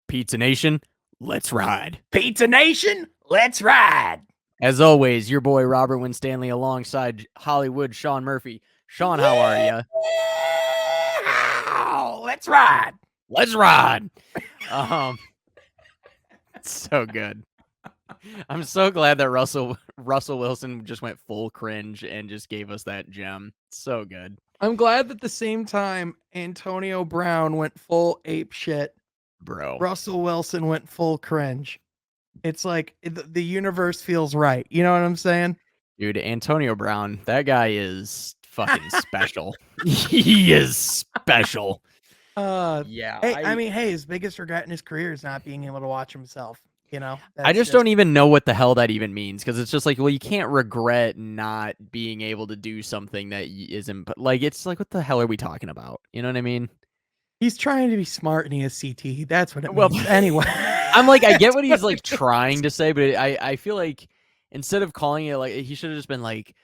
Pizza Nation, let's ride. Pizza Nation, let's ride. As always, your boy Robert Winstanley alongside Hollywood Sean Murphy. Sean, how are you? Let's ride. Let's ride. So good. I'm so glad that Russell Wilson just went full cringe and just gave us that gem. So good. I'm glad that at the same time Antonio Brown went full ape shit. Bro. Russell Wilson went full cringe. It's like the universe feels right. You know what I'm saying? Dude, Antonio Brown, that guy is fucking special. He is special. Yeah. Hey, his biggest regret in his career is not being able to watch himself. You know, I just don't even know what the hell that even means, because it's just like, well, you can't regret not being able to do something that isn't, like, it's like, what the hell are we talking about? You know what I mean? He's trying to be smart and he has CTE. That's what it means. Anyway, I'm like, I get what he's like trying to say, but I feel like instead of calling it, like, he should have just been like,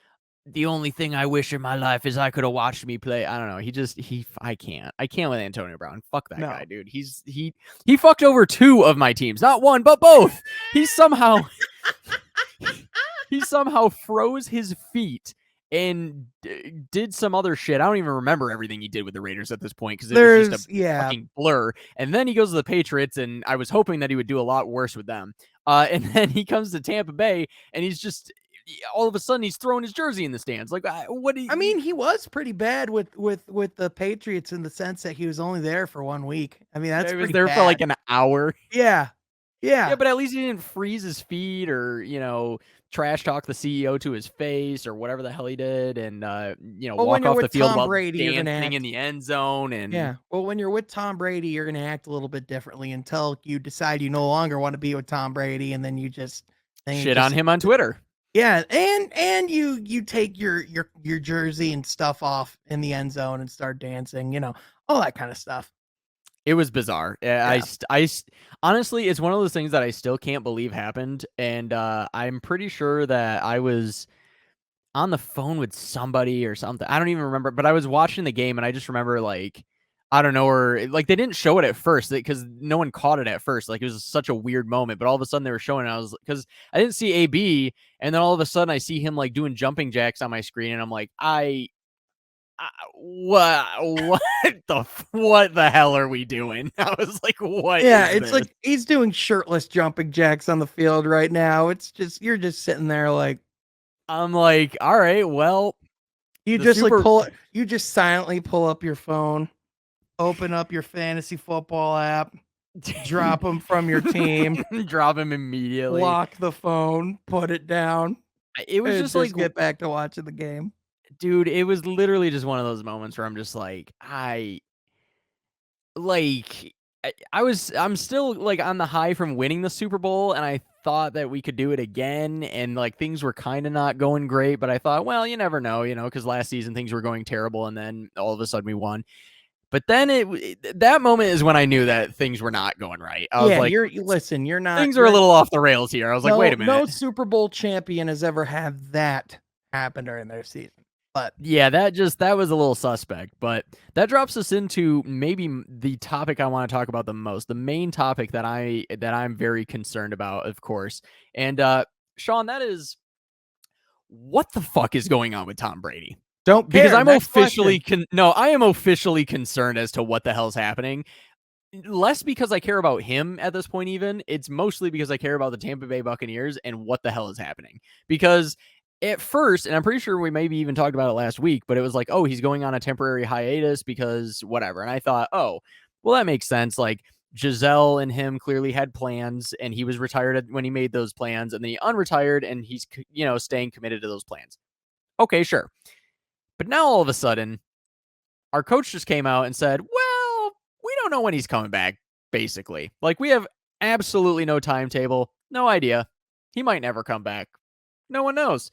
the only thing I wish in my life is I could have watched me play. I don't know. I can't with Antonio Brown. Fuck that guy, dude. He fucked over two of my teams, not one, but both. He somehow froze his feet and did some other shit. I don't even remember everything he did with the Raiders at this point, because it was just a fucking blur. And then he goes to the Patriots, and I was hoping that he would do a lot worse with them. And then he comes to Tampa Bay, and he's just, all of a sudden he's throwing his jersey in the stands. Like, what do you... I mean, he was pretty bad with the Patriots in the sense that he was only there for 1 week. I mean, that's he was there for like an hour. Yeah, but at least he didn't freeze his feet or, trash talk the CEO to his face or whatever the hell he did, and walk off the field while dancing in the end zone. And well, when you're with Tom Brady, you're gonna act a little bit differently until you decide you no longer want to be with Tom Brady, and then you just shit on him on Twitter. Yeah, and you take your jersey and stuff off in the end zone and start dancing, all that kind of stuff. It was bizarre. Yeah. I honestly, it's one of those things that I still can't believe happened, and I'm pretty sure that I was on the phone with somebody or something. I don't even remember, but I was watching the game, and I just remember, like, I don't know, or like they didn't show it at first because no one caught it at first. Like, it was such a weird moment, but all of a sudden they were showing it. Because I didn't see AB, and then all of a sudden I see him like doing jumping jacks on my screen, and I'm like, what the hell are we doing? I was like, what? Yeah, it's like he's doing shirtless jumping jacks on the field right now. It's just, you're just sitting there like, I'm like, all right, well, you just silently pull up your phone, open up your fantasy football app, drop him from your team, drop him immediately, lock the phone, put it down. It was just like, get back to watching the game. Dude, it was literally just one of those moments where I'm just like, I'm still like on the high from winning the Super Bowl, and I thought that we could do it again, and like things were kind of not going great, but I thought, well, you never know, because last season things were going terrible, and then all of a sudden we won. But then that moment is when I knew that things were not going right. I was like, you're not. Things are a little off the rails here. I was like, wait a minute. No Super Bowl champion has ever had that happen during their season. But yeah, that was a little suspect, but that drops us into maybe the topic I want to talk about the most, the main topic that I'm very concerned about, of course. And Sean, that is, what the fuck is going on with Tom Brady? Because I'm I am officially concerned as to what the hell's happening. Less because I care about him at this point, even. It's mostly because I care about the Tampa Bay Buccaneers and what the hell is happening. Because at first, and I'm pretty sure we maybe even talked about it last week, but it was like, oh, he's going on a temporary hiatus because whatever. And I thought, oh, well, that makes sense. Like, Giselle and him clearly had plans, and he was retired when he made those plans, and then he unretired, and he's, staying committed to those plans. Okay, sure. But now all of a sudden, our coach just came out and said, well, we don't know when he's coming back, basically. Like, we have absolutely no timetable, no idea. He might never come back. No one knows.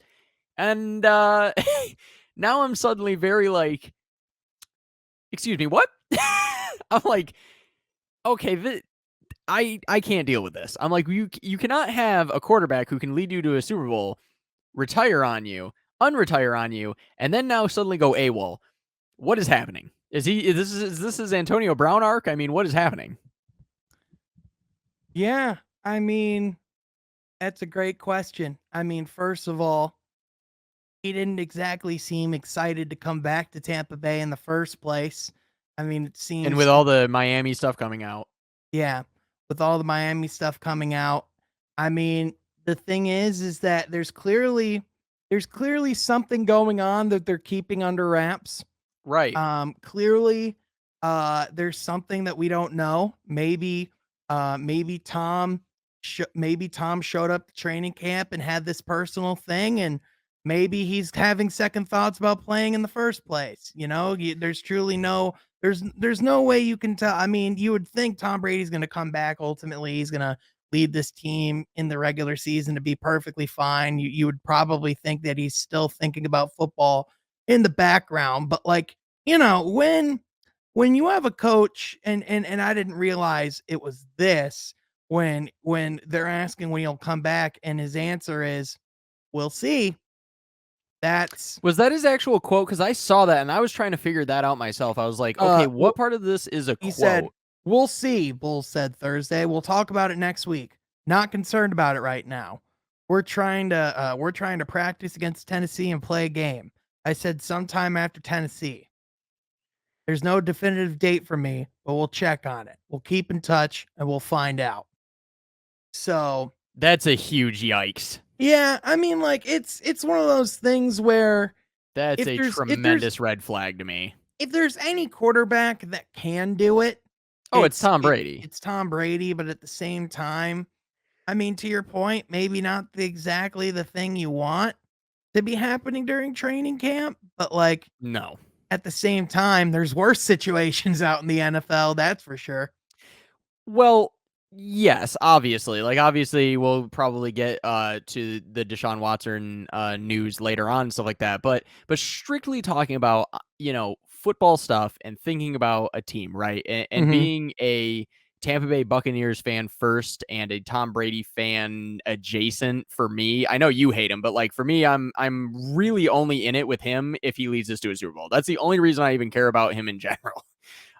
And now I'm suddenly very like, excuse me, what? I'm like, okay, I can't deal with this. I'm like, you cannot have a quarterback who can lead you to a Super Bowl, retire on you, unretire on you, and then now suddenly go AWOL. What is happening? Is this his Antonio Brown arc? I mean, what is happening? Yeah, I mean, that's a great question. I mean, first of all, he didn't exactly seem excited to come back to Tampa Bay in the first place. I mean, it And with seems all the Miami stuff coming out. yeah, with all the Miami stuff coming out. I mean, the thing is that there's clearly something going on that they're keeping under wraps. Right. Clearly, there's something that we don't know. Maybe Tom showed up to training camp and had this personal thing, and maybe he's having second thoughts about playing in the first place. There's truly there's no way you can tell. I mean, you would think Tom Brady's going to come back. Ultimately, he's going to lead this team in the regular season to be perfectly fine. You would probably think that he's still thinking about football in the background, but like when you have a coach and I didn't realize it was this when they're asking when he'll come back and his answer is, "We'll see." That's Was that his actual quote? Because I saw that and I was trying to figure that out myself. I was like, okay, well, what part of this is a he said, quote? "We'll see." Bulls said Thursday. "We'll talk about it next week. Not concerned about it right now. We're trying to practice against Tennessee and play a game." I said sometime after Tennessee. There's no definitive date for me, but we'll check on it. We'll keep in touch and we'll find out. So, That's a huge yikes. yeah, I mean like it's one of those things where That's if a there's if there's tremendous red flag to me. if there's any quarterback that can do it, Oh, it's Tom Brady. it's Tom Brady, but at the same time, I mean to your point, maybe not exactly the thing you want to be happening during training camp, but like No. at the same time, there's worse situations out in the NFL, that's for sure. Well, yes, obviously. Like obviously we'll probably get to the Deshaun Watson news later on and stuff like that. But strictly talking about football stuff and thinking about a team, right? And Mhm. being a Tampa Bay Buccaneers fan first and a Tom Brady fan adjacent for me. I know you hate him, but like for me, I'm really only in it with him if he leads us to a Super Bowl. That's the only reason I even care about him in general.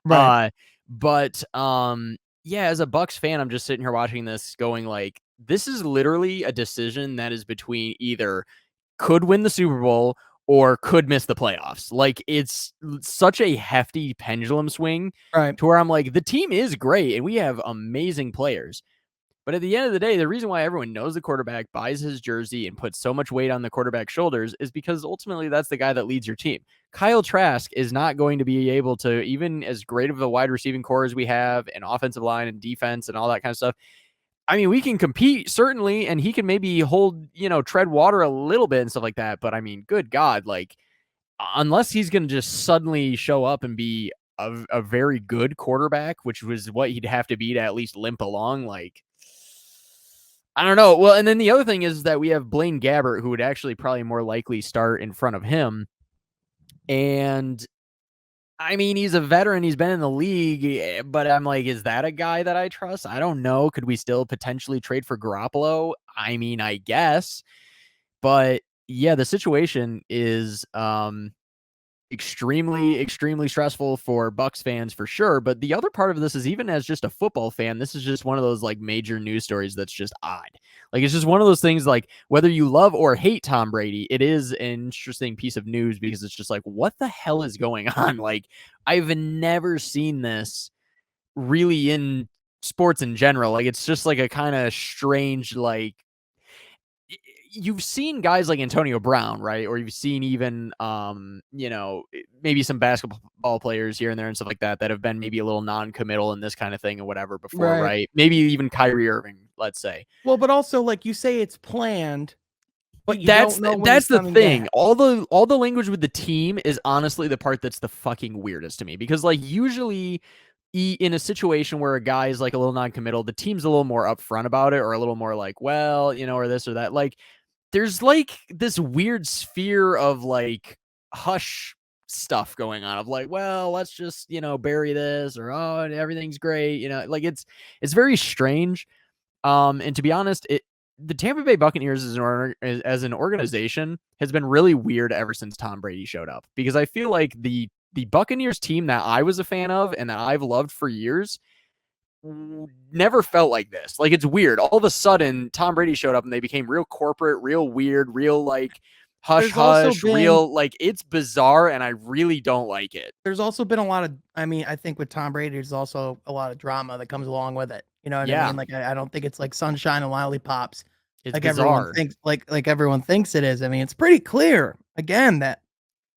Right. Uh but yeah, as a Bucks fan, I'm just sitting here watching this going like, this is literally a decision that is between either could win the Super Bowl or could miss the playoffs. Like it's such a hefty pendulum swing Right. to where I'm like, the team is great and we have amazing players. But at the end of the day, the reason why everyone knows the quarterback, buys his jersey, and puts so much weight on the quarterback's shoulders is because ultimately that's the guy that leads your team. Kyle Trask is not going to be able to, even as great of a wide receiving core as we have, and offensive line and defense and all that kind of stuff. I mean, we can compete certainly, and he can maybe hold, tread water a little bit and stuff like that. But I mean, good God, like, unless he's going to just suddenly show up and be a very good quarterback, which was what he'd have to be to at least limp along, like, I don't know. Well, and then the other thing is that we have Blaine Gabbert, who would actually probably more likely start in front of him. And I mean, he's a veteran. He's been in the league, but I'm like, is that a guy that I trust? I don't know. Could we still potentially trade for Garoppolo? I mean, I guess. But yeah, the situation is extremely, extremely stressful for Bucks fans for sure. But the other part of this is even as just a football fan, this is just one of those like major news stories that's just odd. Like it's just one of those things like whether you love or hate Tom Brady, it is an interesting piece of news because it's just like, what the hell is going on? Like I've never seen this really in sports in general. Like it's just like a kind of strange like you've seen guys like Antonio Brown, right? Or you've seen even, maybe some basketball players here and there and stuff like that that have been maybe a little non-committal in this kind of thing or whatever before, Right. right? Maybe even Kyrie Irving, let's say. Well, but also like you say it's planned, but you That's don't know when he's that's the coming thing. back. All the language with the team is honestly the part that's the fucking weirdest to me because like usually in a situation where a guy is like a little non-committal, the team's a little more upfront about it or a little more like, well, or this or that. Like there's like this weird sphere of like hush stuff going on of like, well, let's just, bury this or oh, everything's great, like it's very strange. And to be honest, the Tampa Bay Buccaneers as an organization has been really weird ever since Tom Brady showed up because I feel like the Buccaneers team that I was a fan of and that I've loved for years never felt like this. Like, it's weird. All of a sudden, Tom Brady showed up and they became real corporate, real weird, real like hush There's also hush, been real like it's bizarre, and I really don't like it. there's also been a lot of I mean, I think with Tom Brady, there's also a lot of drama that comes along with it. You know what I Yeah, mean? Like I don't think it's like sunshine and lollipops it's like everyone bizarre. thinks like everyone thinks it is. I mean, it's pretty clear again that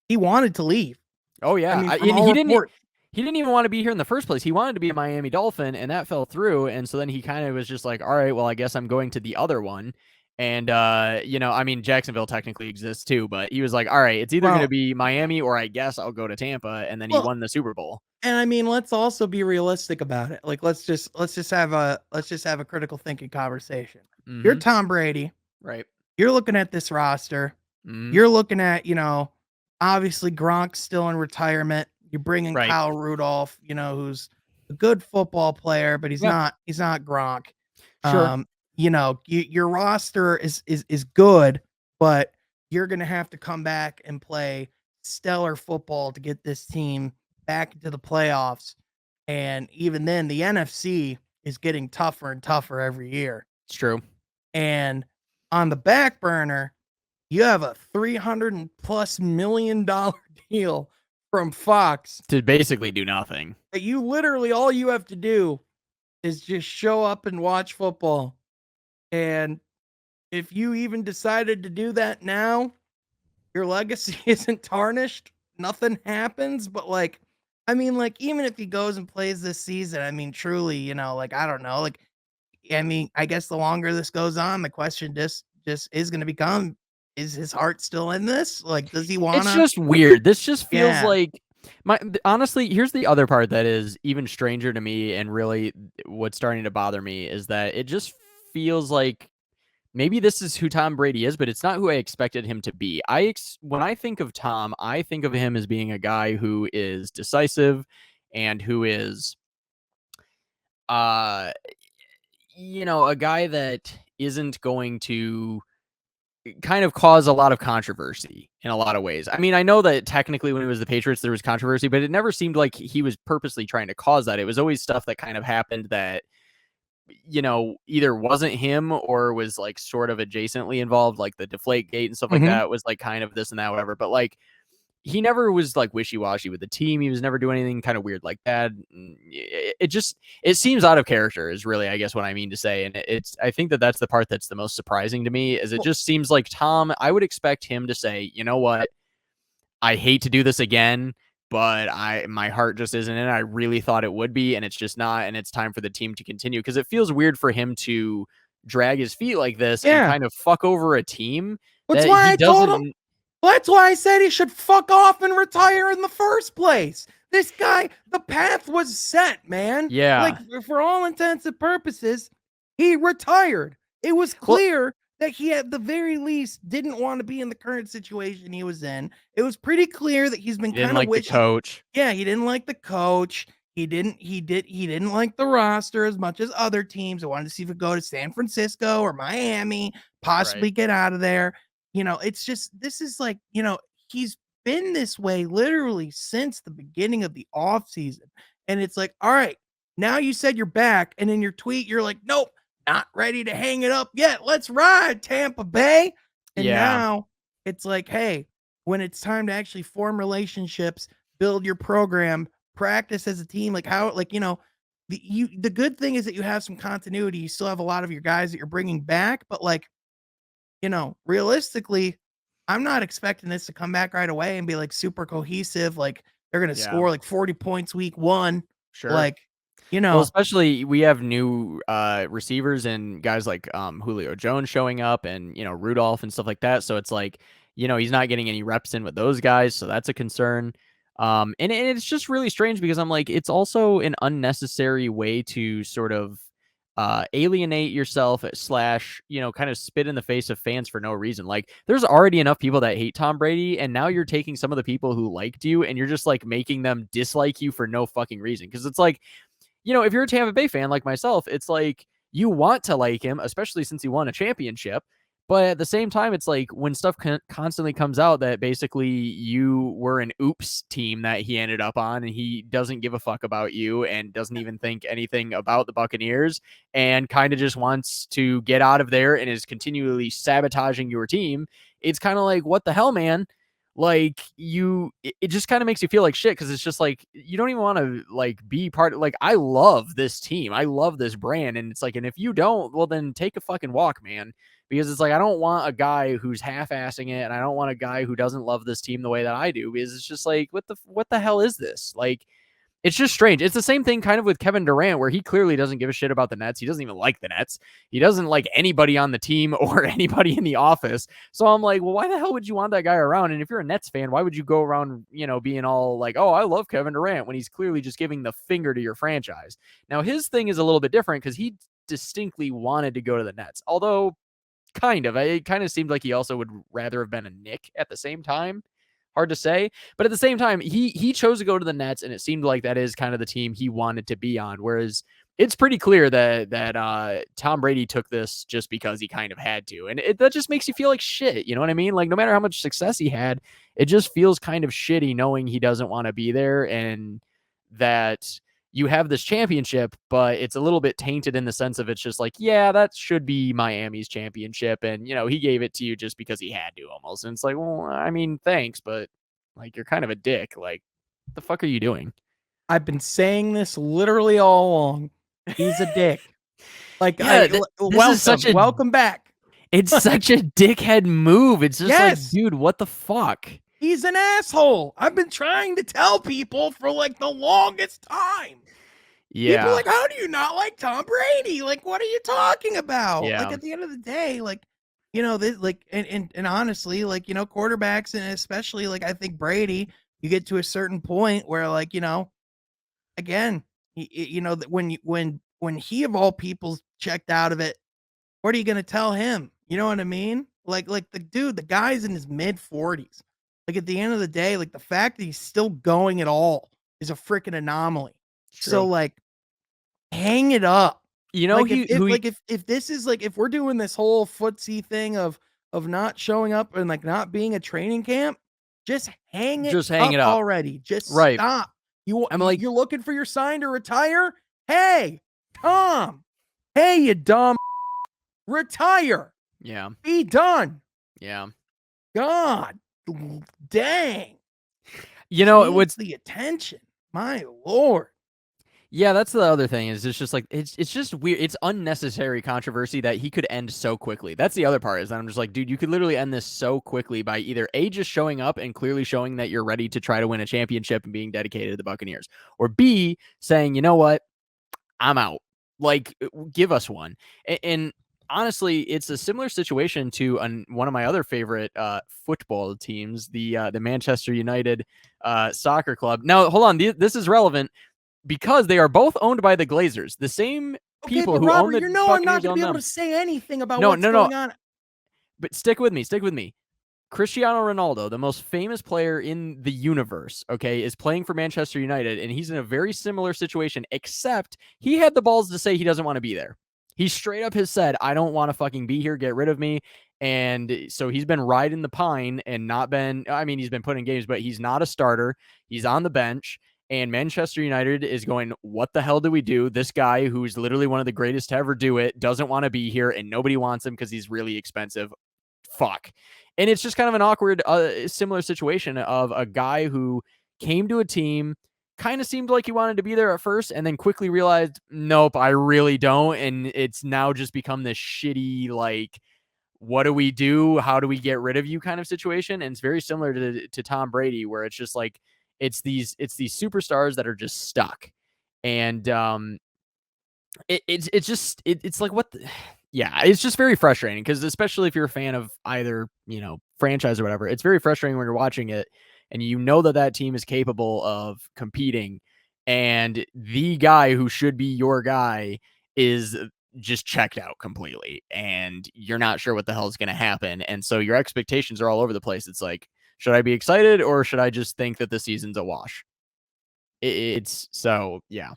he wanted to leave. Oh I yeah, mean, from and all report he didn't even want to be here in the first place. He wanted to be a Miami Dolphin, and that fell through. And so then he kind of was just like, all right, well, I guess I'm going to the other one. And I mean, Jacksonville technically exists too, but he was like, all right, it's either going to well, be Miami or I guess I'll go to Tampa. And then he well, won the Super Bowl. and I mean, let's also be realistic about it. Like let's just have a critical thinking conversation. You're Mm-hmm. Tom Brady. Right. You're looking at this roster. Mm-hmm. You're looking at, obviously Gronk's still in retirement. You're bringing Right. Kyle Rudolph, who's a good football player, but Yep. he's not Gronk. Sure. Your roster is good, but you're gonna have to come back and play stellar football to get this team back into the playoffs. And even then, the NFC is getting tougher and tougher every year. It's true. And on the back burner, you have a $300+ million deal from Fox To basically do nothing. that you literally all you have to do is just show up and watch football. And if you even decided to do that now, your legacy isn't tarnished. Nothing happens. But I mean, even if he goes and plays this season, I mean, truly, I don't know. I mean, I guess the longer this goes on, the question just is going to become: is his heart still in this? Like, does he It's wanna? just weird. This just feels Yeah, like honestly, here's the other part that is even stranger to me and really what's starting to bother me is that it just feels like maybe this is who Tom Brady is, but it's not who I expected him to be. When I think of Tom, I think of him as being a guy who is decisive and who is uh a guy that isn't going to kind of cause a lot of controversy in a lot of ways. I mean, I know that technically when he was the Patriots, there was controversy, but it never seemed like he was purposely trying to cause that. It was always stuff that kind of happened that, either wasn't him or was like sort of adjacently involved, like the Deflate Gate and stuff like mhm. that was like kind of this and that, whatever. But like, he never was like wishy-washy with the team. He was never doing anything kind of weird like that. It seems out of character is really, I guess, what I mean to say. And I think that that's the part that's the most surprising to me is it Well, just seems like Tom, I would expect him to say, you know what? I hate to do this again, but my heart just isn't in it. I really thought it would be, and it's just not. And it's time for the team to continue because it feels weird for him to drag his feet like this and yeah. kind of fuck over a team That's that why he I told him. doesn't. Well, that's why I said he should fuck off and retire in the first place. This guy, the path was set, man. Like, Yeah. for all intents and purposes, he retired. It was Well, clear that he, at the very least, didn't want to be in the current situation he was in. It was pretty clear that he's been he didn't kind of like the wishy. coach. Yeah, he didn't like the coach. He didn't like the roster as much as other teams. I wanted to see if it go to San Francisco or Miami, Right. possibly get out of there. It's just this is like, he's been this way literally since the beginning of the offseason. And it's like, all right, now you said you're back. And in your tweet, you're like, nope, not ready to hang it up yet. Let's ride, Tampa Bay. And Yeah. now it's like, hey, when it's time to actually form relationships, build your program, practice as a team, like how, the good thing is that you have some continuity. You still have a lot of your guys that you're bringing back, but realistically, I'm not expecting this to come back right away and be like super cohesive. Like they're gonna Yeah. score like 40 points week one. Sure. Like, Well, especially we have new receivers and guys like Julio Jones showing up and Rudolph and stuff like that. So it's like, he's not getting any reps in with those guys, so that's a concern. And it's just really strange because I'm like, it's also an unnecessary way to sort of alienate yourself slash, kind of spit in the face of fans for no reason. Like, there's already enough people that hate Tom Brady, and now you're taking some of the people who liked you and you're just like making them dislike you for no fucking reason. Because it's like, if you're a Tampa Bay fan like myself, it's like you want to like him, especially since he won a championship. But at the same time, it's like when stuff constantly comes out that basically you were an oops team that he ended up on, and he doesn't give a fuck about you and doesn't even think anything about the Buccaneers and kind of just wants to get out of there and is continually sabotaging your team. It's kind of like, what the hell, man? Like it just kind of makes you feel like shit because it's just like you don't even want to like be part of. Like, I love this team, I love this brand, and it's like, and if you don't, well, then take a fucking walk, man, because it's like I don't want a guy who's half-assing it, and I don't want a guy who doesn't love this team the way that I do, because it's just like, what the hell is this? Like, it's just strange. It's the same thing kind of with Kevin Durant, where he clearly doesn't give a shit about the Nets. He doesn't even like the Nets. He doesn't like anybody on the team or anybody in the office. So I'm like, well, why the hell would you want that guy around? And if you're a Nets fan, why would you go around, being all like, oh, I love Kevin Durant, when he's clearly just giving the finger to your franchise? Now, his thing is a little bit different because he distinctly wanted to go to the Nets. Although, kind of. It kind of seemed like he also would rather have been a Knick at the same time. Hard to say. But at the same time, he chose to go to the Nets, and it seemed like that is kind of the team he wanted to be on. Whereas it's pretty clear that Tom Brady took this just because he kind of had to. And that just makes you feel like shit. You know what I mean? Like, no matter how much success he had, it just feels kind of shitty knowing he doesn't want to be there, and that you have this championship, but it's a little bit tainted in the sense of, it's just like, yeah, that should be Miami's championship. And, he gave it to you just because he had to, almost. And it's like, well, I mean, thanks, but like, you're kind of a dick. Like, what the fuck are you doing? I've been saying this literally all along. He's a dick. Like, Yeah, this is such welcome back. It's such a dickhead move. It's just like, dude, what the fuck? He's an asshole. I've been trying to tell people for like the longest time. Yeah. People are like, how do you not like Tom Brady? Like, what are you talking about? Yeah. Like, at the end of the day, like, this, like, and honestly, like, quarterbacks, and especially like, I think Brady, you get to a certain point where, like, again, that when he of all people checked out of it, what are you gonna tell him? You know what I mean? Like the guy's in his mid 40s. Like, at the end of the day, like, the fact that he's still going at all is a freaking anomaly. True. So, like, hang it up. Like, if this is like, if we're doing this whole footsie thing of not showing up and like not being a training camp, just hang it up already. Just stop. You're looking for your sign to retire? Hey, Tom. Hey, you dumb. Retire. Yeah. Be done. Yeah. God dang. What's the attention? My Lord. Yeah, that's the other thing, is it's just like, it's just weird. It's unnecessary controversy that he could end so quickly. That's the other part, is that I'm just like, dude, you could literally end this so quickly by either A, just showing up and clearly showing that you're ready to try to win a championship and being dedicated to the Buccaneers, or B, saying, you know what, I'm out. Like, give us one. And honestly, it's a similar situation to one of my other favorite football teams, the Manchester United soccer club. Now, hold on, this is relevant, because they are both owned by the Glazers, the same people who own the Buccaneers. I'm not going to be able to say anything about what's going on. But stick with me. Cristiano Ronaldo, the most famous player in the universe, okay, is playing for Manchester United, and he's in a very similar situation, except he had the balls to say he doesn't want to be there. He straight up has said, I don't want to fucking be here, get rid of me. And so he's been riding the pine and not been, I mean, he's been put in games, but he's not a starter. He's on the bench. And Manchester United is going, what the hell do we do? This guy, who's literally one of the greatest to ever do it, doesn't want to be here, and nobody wants him because he's really expensive. Fuck. And it's just kind of an awkward, similar situation of a guy who came to a team, kind of seemed like he wanted to be there at first, and then quickly realized, nope, I really don't. And it's now just become this shitty, like, what do we do? How do we get rid of you kind of situation? And it's very similar to Tom Brady, where it's just like, it's these superstars that are just stuck. And it's like, what yeah, it's just very frustrating, because especially if you're a fan of either, franchise or whatever, it's very frustrating when you're watching it and that team is capable of competing, and the guy who should be your guy is just checked out completely, and you're not sure what the hell is going to happen. And so your expectations are all over the place. It's like, should I be excited, or should I just think that the season's a wash? It's so, yeah.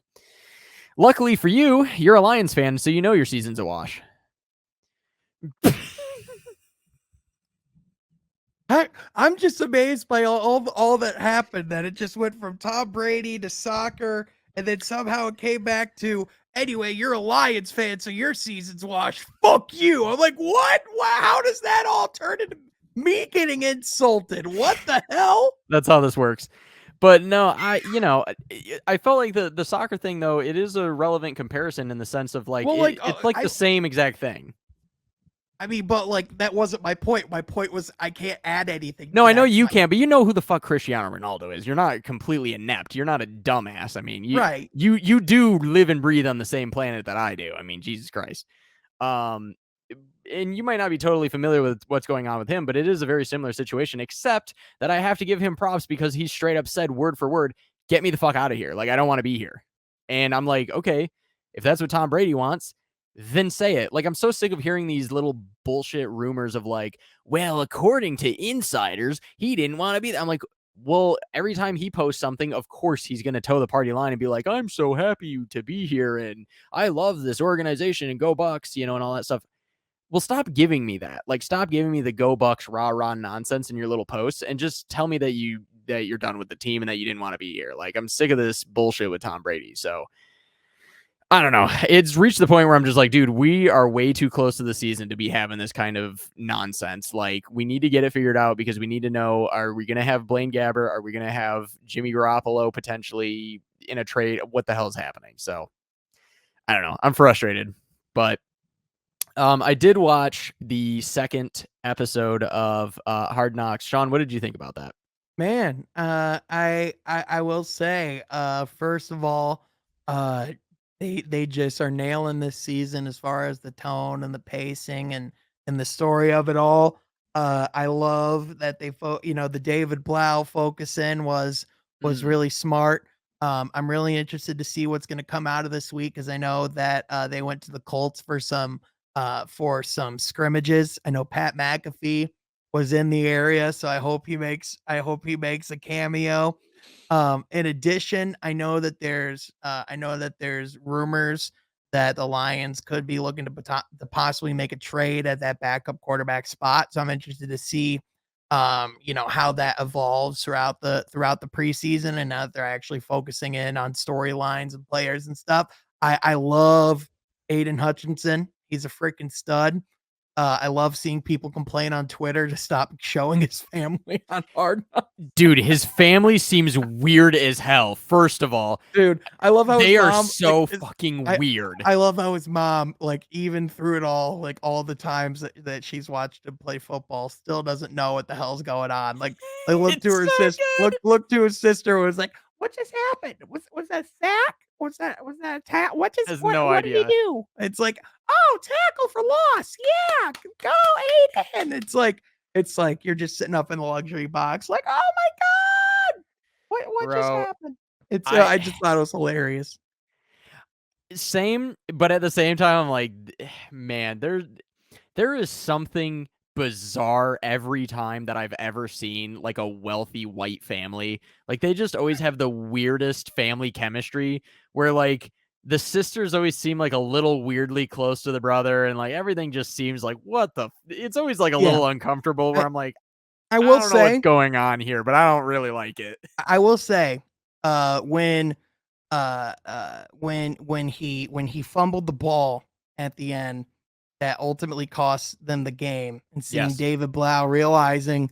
Luckily for you, you're a Lions fan, so your season's a wash. I'm just amazed by all that happened, that it just went from Tom Brady to soccer, and then somehow it came back to, anyway, you're a Lions fan, so your season's washed. Fuck you. I'm like, what? Wow, how does that all turn into me getting insulted? What the hell? That's how this works. But no, I felt like the soccer thing though, it is a relevant comparison in the sense of like Well, like, it's like the same exact thing. I mean, but like that wasn't my point. My point was I can't add anything No, to I know that. you can't, but you know who the fuck Cristiano Ronaldo is. You're not completely inept. You're not a dumbass. I mean, you Right. you you do live and breathe on the same planet that I do. I mean, Jesus Christ. Um, and you might not be totally familiar with what's going on with him, but it is a very similar situation, except that I have to give him props because he straight up said word for word, get me the fuck out of here. Like, I don't want to be here. And I'm like, okay, if that's what Tom Brady wants, then say it. Like, I'm so sick of hearing these little bullshit rumors of like, well, according to insiders, he didn't want to be there. I'm like, well, every time he posts something, of course he's going to toe the party line and be like, I'm so happy to be here and I love this organization and go Bucks, and all that stuff. Well, stop giving me that. Like, stop giving me the go Bucks rah rah nonsense in your little posts and just tell me that you're done with the team and that you didn't want to be here. Like, I'm sick of this bullshit with Tom Brady. So I don't know. It's reached the point where I'm just like, dude, we are way too close to the season to be having this kind of nonsense. Like, we need to get it figured out because we need to know, are we going to have Blaine Gabbert? Are we going to have Jimmy Garoppolo potentially in a trade? What the hell is happening? So I don't know. I'm frustrated, but I did watch the second episode of Hard Knocks. Sean, what did you think about that? Man, I will say, first of all, uh, they just are nailing this season as far as the tone and the pacing and the story of it all. I love that the David Blau focus in was Mm, really smart. I'm really interested to see what's going to come out of this week because I know that they went to the Colts for some scrimmages. I know Pat McAfee was in the area, so I hope he makes a cameo. In addition, I know that there's rumors that the Lions could be looking to possibly make a trade at that backup quarterback spot. So I'm interested to see how that evolves throughout the preseason and now that they're actually focusing in on storylines and players and stuff. I love Aiden Hutchinson. He's a freaking stud. I love seeing people complain on Twitter to stop showing his family on Hard Knocks. dude, his family seems weird as hell. First of all, Dude, I love how his they are mom, like, so is fucking I weird. I love how his mom, like, even through it all, like, all the times that she's watched him play football, still doesn't know what the hell's going on. Like, I look to It's her so sis good. look to his sister, was like, "What just happened? Was that a sack? Was that a ta Has what no what did he idea. do?" It's like, "Oh, tackle for loss. Yeah, go Aiden." It's like you're just sitting up in the luxury box like, "Oh my god. What just Bro, happened?" I I just thought it was hilarious. same, but at the same time, I'm like, man, there is something bizarre every time that I've ever seen like a wealthy white family. Like they just always have the weirdest family chemistry where like the sisters always seem like a little weirdly close to the brother and like everything just seems like it's always like a Yeah. little uncomfortable where I I'm like, I I will don't know what's say going on here, but I don't really like it. I will say, when he fumbled the ball at the end, that ultimately cost them the game, and seeing Yes. David Blau realizing,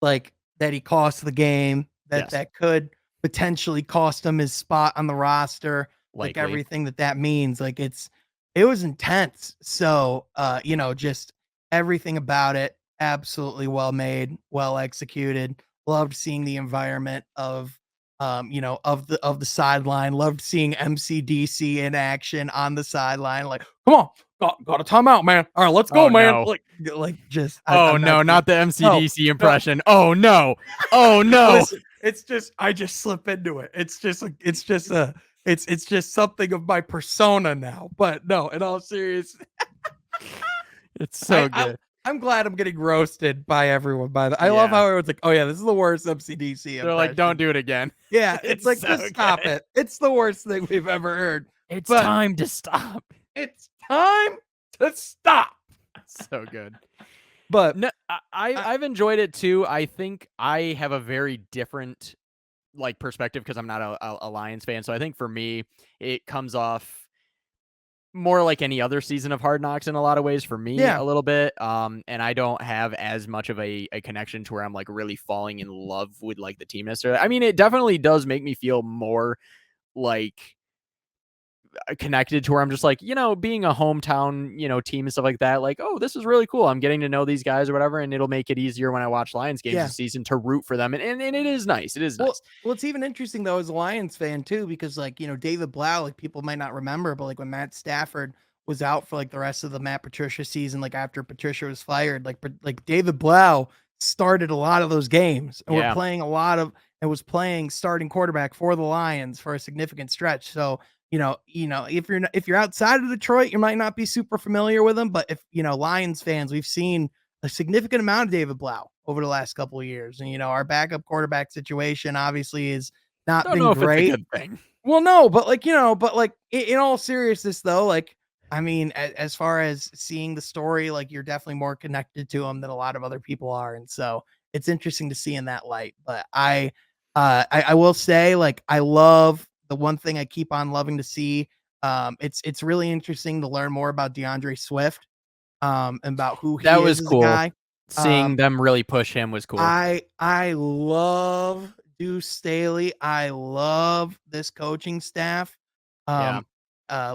like, that he cost the game, that Yes. that could potentially cost him his spot on the roster, like, Likely. everything that means, like, it was intense. So, just everything about it, absolutely well made, well executed. Loved seeing the environment of the sideline. Loved seeing MCDC in action on the sideline. Like, come on, got a timeout, man. All right, let's go, Oh man. no. Like just Oh I'm not no, doing not the no, MCDC no. impression. Oh no. Oh no. Listen, it's just I just slip into it. It's just something of my persona now. But no, in all seriousness, It's I, so I good. I'm glad I'm getting roasted by everyone. I love Yeah. how everyone's like, "Oh yeah, this is the worst MCDC They're like, don't impression." do it again. Yeah, it's It's like, so just stop good. it. It's the worst thing we've ever heard. It's But time to stop. it's time to stop. So good. But No, I I've enjoyed it too. I think I have a very different like perspective because I'm not a Lions fan. So I think for me, it comes off more like any other season of Hard Knocks in a lot of ways for me yeah, a little bit. And I don't have as much of a connection to where I'm like really falling in love with like the team necessarily. I mean, it definitely does make me feel more like connected to where I'm just like, being a hometown, team and stuff like that. Like, oh, this is really cool. I'm getting to know these guys or whatever, and it'll make it easier when I watch Lions games yeah. this season to root for them. And it is nice. It is Well, nice. it's even interesting though as a Lions fan too, because like David Blau, like people might not remember, but like when Matt Stafford was out for like the rest of the Matt Patricia season, like after Patricia was fired, like David Blau started a lot of those games, and we're Yeah. playing a lot of and was playing starting quarterback for the Lions for a significant stretch. So if you're outside of Detroit, you might not be super familiar with him, but if Lions fans, we've seen a significant amount of David Blau over the last couple of years. And, our backup quarterback situation obviously is not Don't been know if it's a great. good thing. Well, no, but in all seriousness though, like, I mean, as far as seeing the story, like you're definitely more connected to him than a lot of other people are. And so it's interesting to see in that light. But I will say, like, I love the one thing I keep on loving to see. It's really interesting to learn more about DeAndre Swift, and about who That he is was as a cool. guy. Seeing them really push him was cool. I love Deuce Staley. I love this coaching staff. Yeah. Um,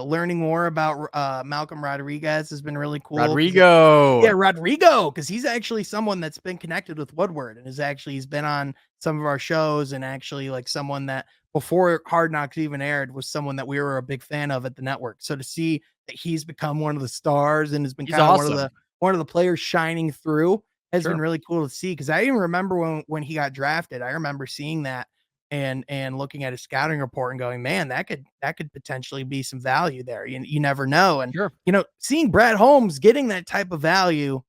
Learning more about Malcolm Rodriguez has been really cool because yeah, Rodrigo. Rodrigo, because he's actually someone that's been connected with Woodward and he's been on some of our shows, and actually like someone that before Hard Knocks even aired was someone that we were a big fan of at the network. So to see that he's become one of the stars and has been He's kind of awesome. one of the players shining through has been Sure. really cool to see. Because I even remember when he got drafted, I remember seeing that and looking at his scouting report and going, man, that could potentially be some value there. You never know. And Sure. seeing Brad Holmes getting that type of value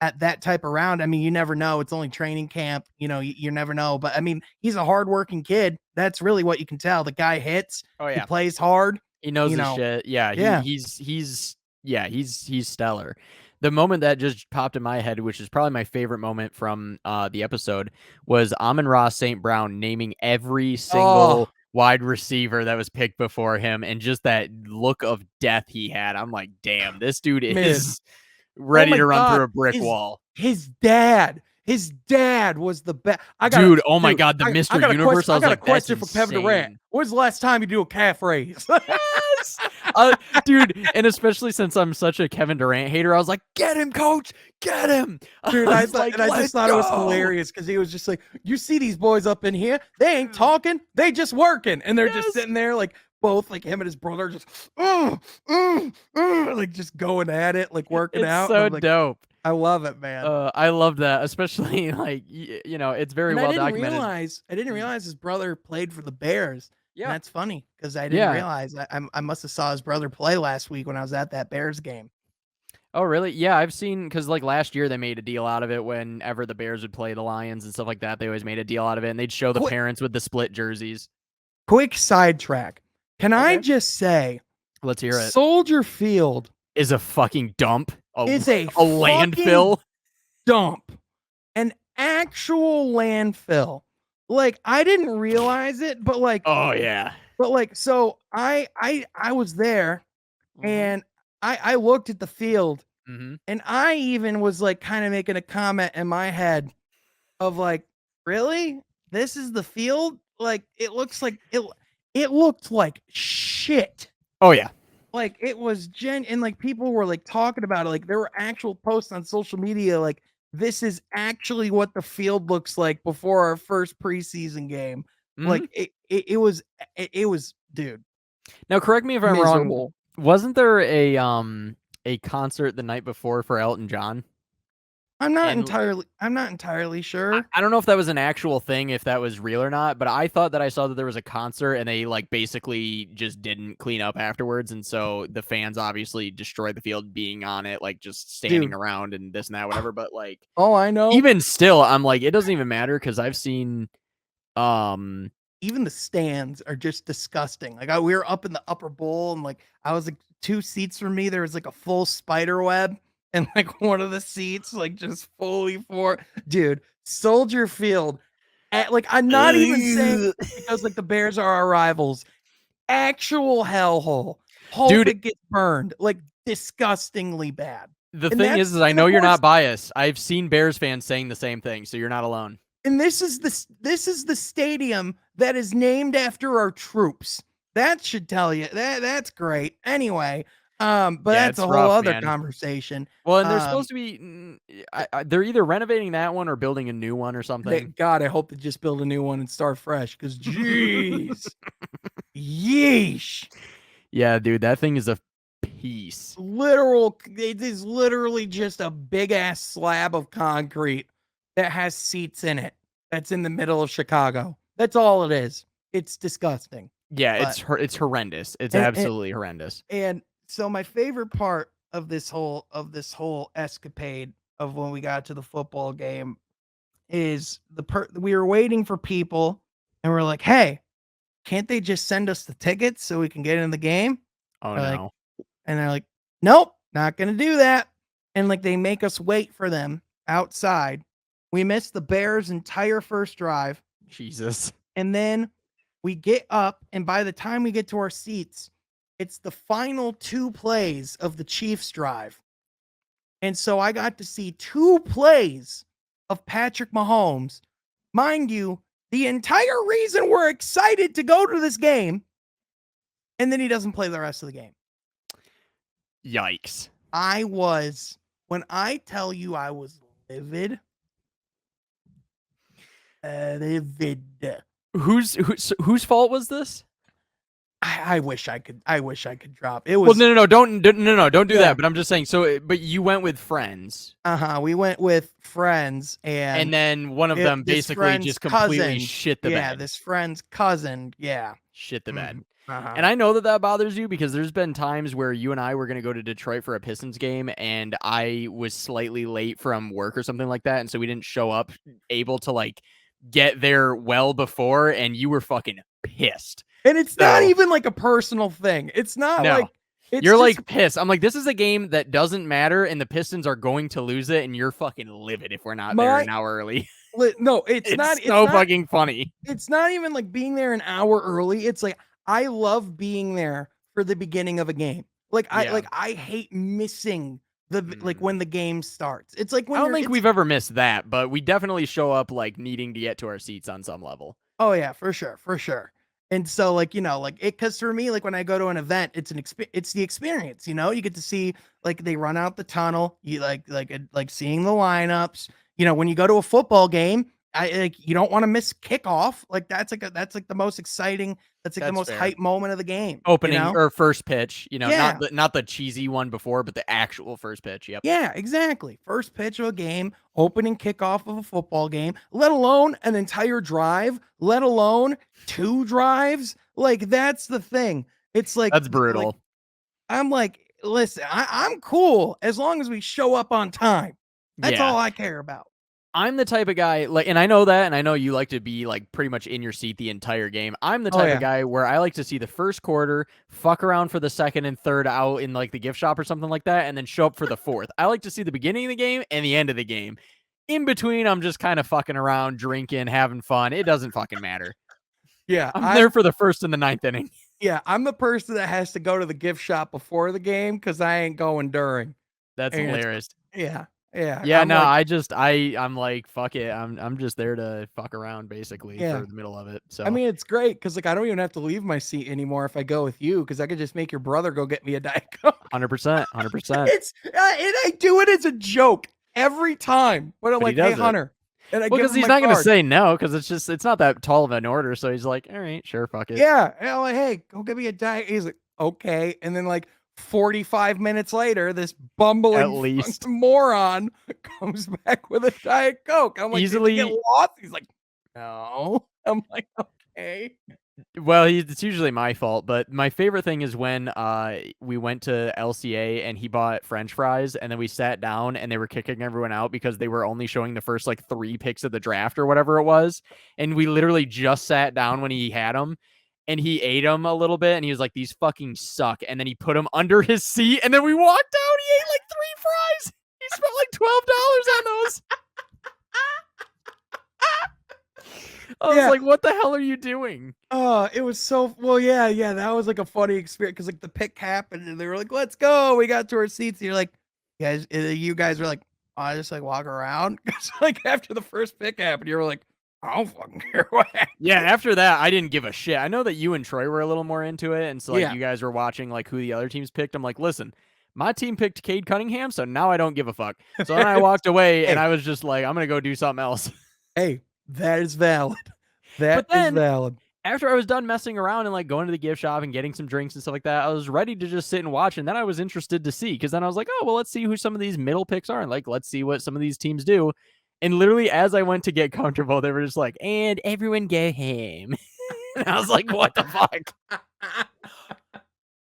at that type of round, I mean, you never know. It's only training camp, you never know. But I mean, he's a hardworking kid. That's really what you can tell. The guy hits, Oh he yeah. plays hard, He knows you his know. shit. Yeah, Yeah. he's stellar. The moment that just popped in my head, which is probably my favorite moment from the episode, was Amon-Ra St. Brown naming every Oh, single wide receiver that was picked before him, and just that look of death he had. I'm like, damn, this dude man. is Oh ready my to run god, through a brick wall. his dad was the best. Dude, oh my god, the I Mr. got a question. Universe. I I was got a like, that's question for Kevin Durant. insane. When's the last time you do a calf raise? Yes. Uh, dude, and especially since I'm such a Kevin Durant hater, I was like, get him, coach, get him. I Dude, was like, I just let's thought it was go. hilarious because he was just like, you see these boys up in here, they ain't Mm. talking, they just working, and they're just Yes. sitting there like both like him and his brother just like just going at it, like working It's out, and so I'm like, dope. I love it, man. I love that, especially like it's very And well documented. I didn't Mm. realize his brother played for the Bears. And Yeah. that's funny because I didn't Yeah. realize I must have saw his brother play last week when I was at that Bears game. Oh, really? Yeah, I've seen because like last year they made a deal out of it whenever the Bears would play the Lions and stuff like that. They always made a deal out of it, and they'd show the Quick parents with the split jerseys. quick sidetrack. Can I Okay, just say let's hear it. Soldier Field Is a fucking dump, is a a fucking landfill. dump, an actual landfill. Like I didn't realize it, Oh yeah. so I was there Mhm. and I looked at the field. Mhm. And I even was, like, kinda making a comment in my head of, like, "Really? This is the field?" Like, it looked like shit. Oh yeah. Like, it was and, like, people were, like, talking about it, like, there were actual posts on social media, like, "This is actually what the field looks like before our first preseason game." Mhm. Like, it was dude, Now correct me if I'm wrong. miserable. Wasn't there a concert the night before for Elton John? And I'm not entirely I sure. I don't know if that was an actual thing, if that was real or not, but I thought that I saw that there was a concert and they like basically just didn't clean up afterwards, and so the fans obviously destroyed the field being on it, like just standing Dude, around and this and that, whatever. But like all I know even still, I'm like, it doesn't even matter because I've seen um even the stands are just disgusting. Like we were up in the upper bowl and like I was like 2 seats from me, there was like a full spider web and like one of the seats like just fully for dude, Soldier Field. Like I'm not even saying because like the Bears are our rivals. Actual hellhole. Hope Dude, it gets burned. Like disgustingly bad. the And thing that's is I and know of you're course not biased. I've seen Bears fans saying the same thing, so you're not alone. and this is the stadium that is named after our troops. That should tell you. That's great. Anyway, but Yeah, that's it's a whole rough, other man. conversation. Well, and they're Um, supposed to be they're either renovating that one or building a new one or something. God, I hope they just build a new one and start fresh. Cause jeez, yeesh. Yeah, dude, that thing is a piece. It is literally just a big ass slab of concrete that has seats in it. That's in the middle of Chicago. That's all it is. It's disgusting. Yeah, But it's horrendous. It's and, absolutely horrendous. and so my favorite part of this whole escapade of when we got to the football game is we were waiting for people and we're like, "Hey, can't they just send us the tickets so we can get in the game?" Oh They're like, no. and they're like, "Nope, not gonna do that." And like they make us wait for them outside. We missed the Bears' entire first drive. Jesus. And then we get up, and by the time we get to our seats, it's the final two plays of the Chiefs drive. And so I got to see two plays of Patrick Mahomes. Mind you, the entire reason we're excited to go to this game, and then he doesn't play the rest of the game. Yikes. When I tell you I was livid, livid. Whose fault was this? I wish I could drop. It Well, was no, don't do yeah. that. But I'm just saying. So, but you went with friends, We went with friends, and and then one of them this basically friend's just completely cousin. shit the Yeah, bed. this friend's cousin. Yeah. Shit the bed. Uh-huh. And I know that bothers you because there's been times where you and I were going to go to Detroit for a Pistons game and I was slightly late from work or something like that. And so we didn't show up able to like get there well before and you were fucking pissed. And it's not So, even like a personal thing. It's not no, like it's you're just like pissed. I'm like, this is a game that doesn't matter and the Pistons are going to lose it. And you're fucking livid if we're not there my an hour early. no, it's not It's so fucking funny. it's not even like being there an hour early. It's like I love being there for the beginning of a game. Yeah. I hate missing like Mm. when the game starts. It's like when I don't you're think it's we've ever missed that, but we definitely show up like needing to get to our seats on some level. oh yeah, for sure, for sure. And so like, like it cuz for me like when I go to an event, it's the experience, You get to see like they run out the tunnel, you like seeing the lineups. When you go to a football game, I like you don't want to miss kickoff. Like that's like the most exciting, that's like the That's most fair. hype moment of the game, Opening or first pitch, Yeah. not the cheesy one before, but the actual first pitch. Yep. Yeah, exactly. First pitch of a game, opening kickoff of a football game, let alone an entire drive, let alone two drives. Like that's the thing. It's That's brutal. I'm like, listen, I'm cool as long as we show up on time. That's Yeah. all I care about. I'm the type of guy like and I know that and I know you like to be like pretty much in your seat the entire game. I'm the Oh type of yeah. guy where I like to see the first quarter, fuck around for the second and third out in like the gift shop or something like that and then show up for the fourth. I like to see the beginning of the game and the end of the game. In between, I'm just kind of fucking around, drinking, having fun. It doesn't fucking matter. Yeah, I'm there for the first and the ninth inning. I'm the person that has to go to the gift shop before the game because I ain't going during. That's And it's hilarious. yeah, yeah. Yeah, I'm no, like, I'm like, fuck it. I'm just there to fuck around basically yeah. for the middle of it. So I mean, it's great because like I don't even have to leave my seat anymore if I go with you because I could just make your brother go get me a Diet Coke. 100%, 100%. It's and I do it as a joke every time. But I'm But he like, hey does it. Hunter, and I Well, give because him he's my not going to card. say no, because it's not that tall of an order. So he's like, all right, sure, fuck it. Yeah, and I'm like, hey, go get me a Diet. He's like, okay, and then like 45 minutes later, this At bumbling least moron comes back with a Diet Coke. I'm like, did you get easily. lost? He's like, no. I'm like, okay. Well, it's usually my fault, but my favorite thing is when we went to LCA and he bought French fries, and then we sat down and they were kicking everyone out because they were only showing the first like 3 picks of the draft or whatever it was, and we literally just sat down when he had them, and he ate them a little bit, and he was like, "These fucking suck," and then he put them under his seat, and then we walked out. He ate like 3 fries. You spent like $12 on those. I was Yeah. like, what the hell are you doing? Oh, it was so well, yeah, that was like a funny experience because like the pick happened and they were like, "Let's go." We got to our seats. And you're like, you guys were like, I just like walk around because like after the first pick happened, you were like, I don't fucking care what Yeah, happens. after that, I didn't give a shit. I know that you and Troy were a little more into it, and so like Yeah. you guys were watching like who the other teams picked. I'm like, listen, my team picked Cade Cunningham, so now I don't give a fuck. So then I walked away, and Hey, I was just like, I'm gonna go do something else. hey, that is valid. But That is then valid. after I was done messing around and like going to the gift shop and getting some drinks and stuff like that, I was ready to just sit and watch. And then I was interested to see because then I was like, oh, well, let's see who some of these middle picks are. And like, let's see what some of these teams do. And literally, as I went to get comfortable, they were just like, and everyone go home. And I was like, what the fuck?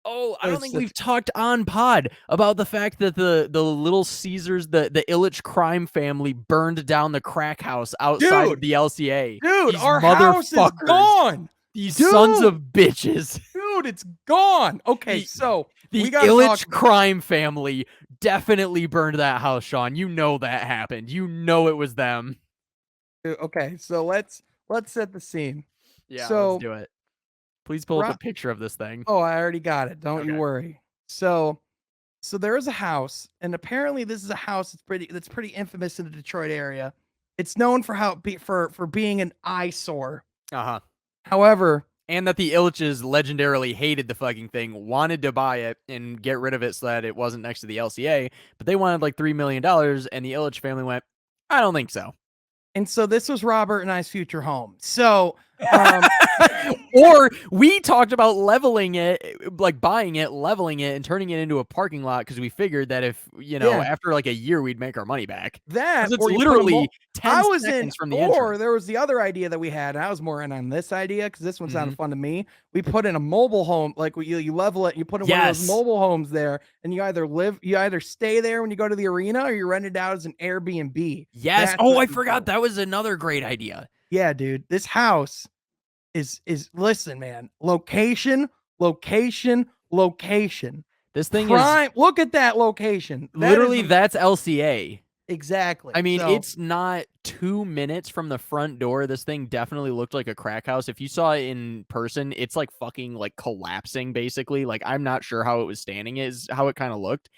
Oh, I That don't was think such we've talked on pod about the fact that the Little Caesars, the Illich crime family burned down the crack house outside of dude, the LCA. dude, These our house is motherfuckers. gone. These sons Dude, of bitches. dude, it's gone. Okay, The so we the gotta talk Illich crime family definitely burned that house, Sean. You know that happened. You know it was them. okay, so let's set the scene. Yeah, let's So do it. Please pull up Ro a picture of this thing. oh, I already got it, don't you Okay. worry. So there is a house, and apparently this is a house that's pretty infamous in the Detroit area. It's known for how be for being an eyesore. Uh-huh. However, And that the Illiches legendarily hated the fucking thing, wanted to buy it and get rid of it so that it wasn't next to the LCA, but they wanted like $3 million, and the Illich family went, I don't think so. and so this was Robert and I's future home. So, um Or we talked about leveling it, like buying it, leveling it, and turning it into a parking lot because we figured that if, yeah, after like a year, we'd make our money back. that Because it's or you put a literally 10 I was in seconds from the or entrance. there was the other idea that we had, and I was more in on this idea because this one Hmm. sounded fun to me. We put in a mobile home, like you level it, you put in one of those Yes. mobile homes there, and you either stay there when you go to the arena or you rent it out as an Airbnb. Yes. That's Oh, what I we forgot. do. That was another great idea. Yeah, dude. This house is listen, man. Location, location, location. This thing is Prime. Look at that location. That is literally, that's LCA. exactly. I mean, So, it's not 2 minutes from the front door. This thing definitely looked like a crack house. If you saw it in person, it's like fucking like collapsing basically. Like I'm not sure how it was standing is how it kind of looked.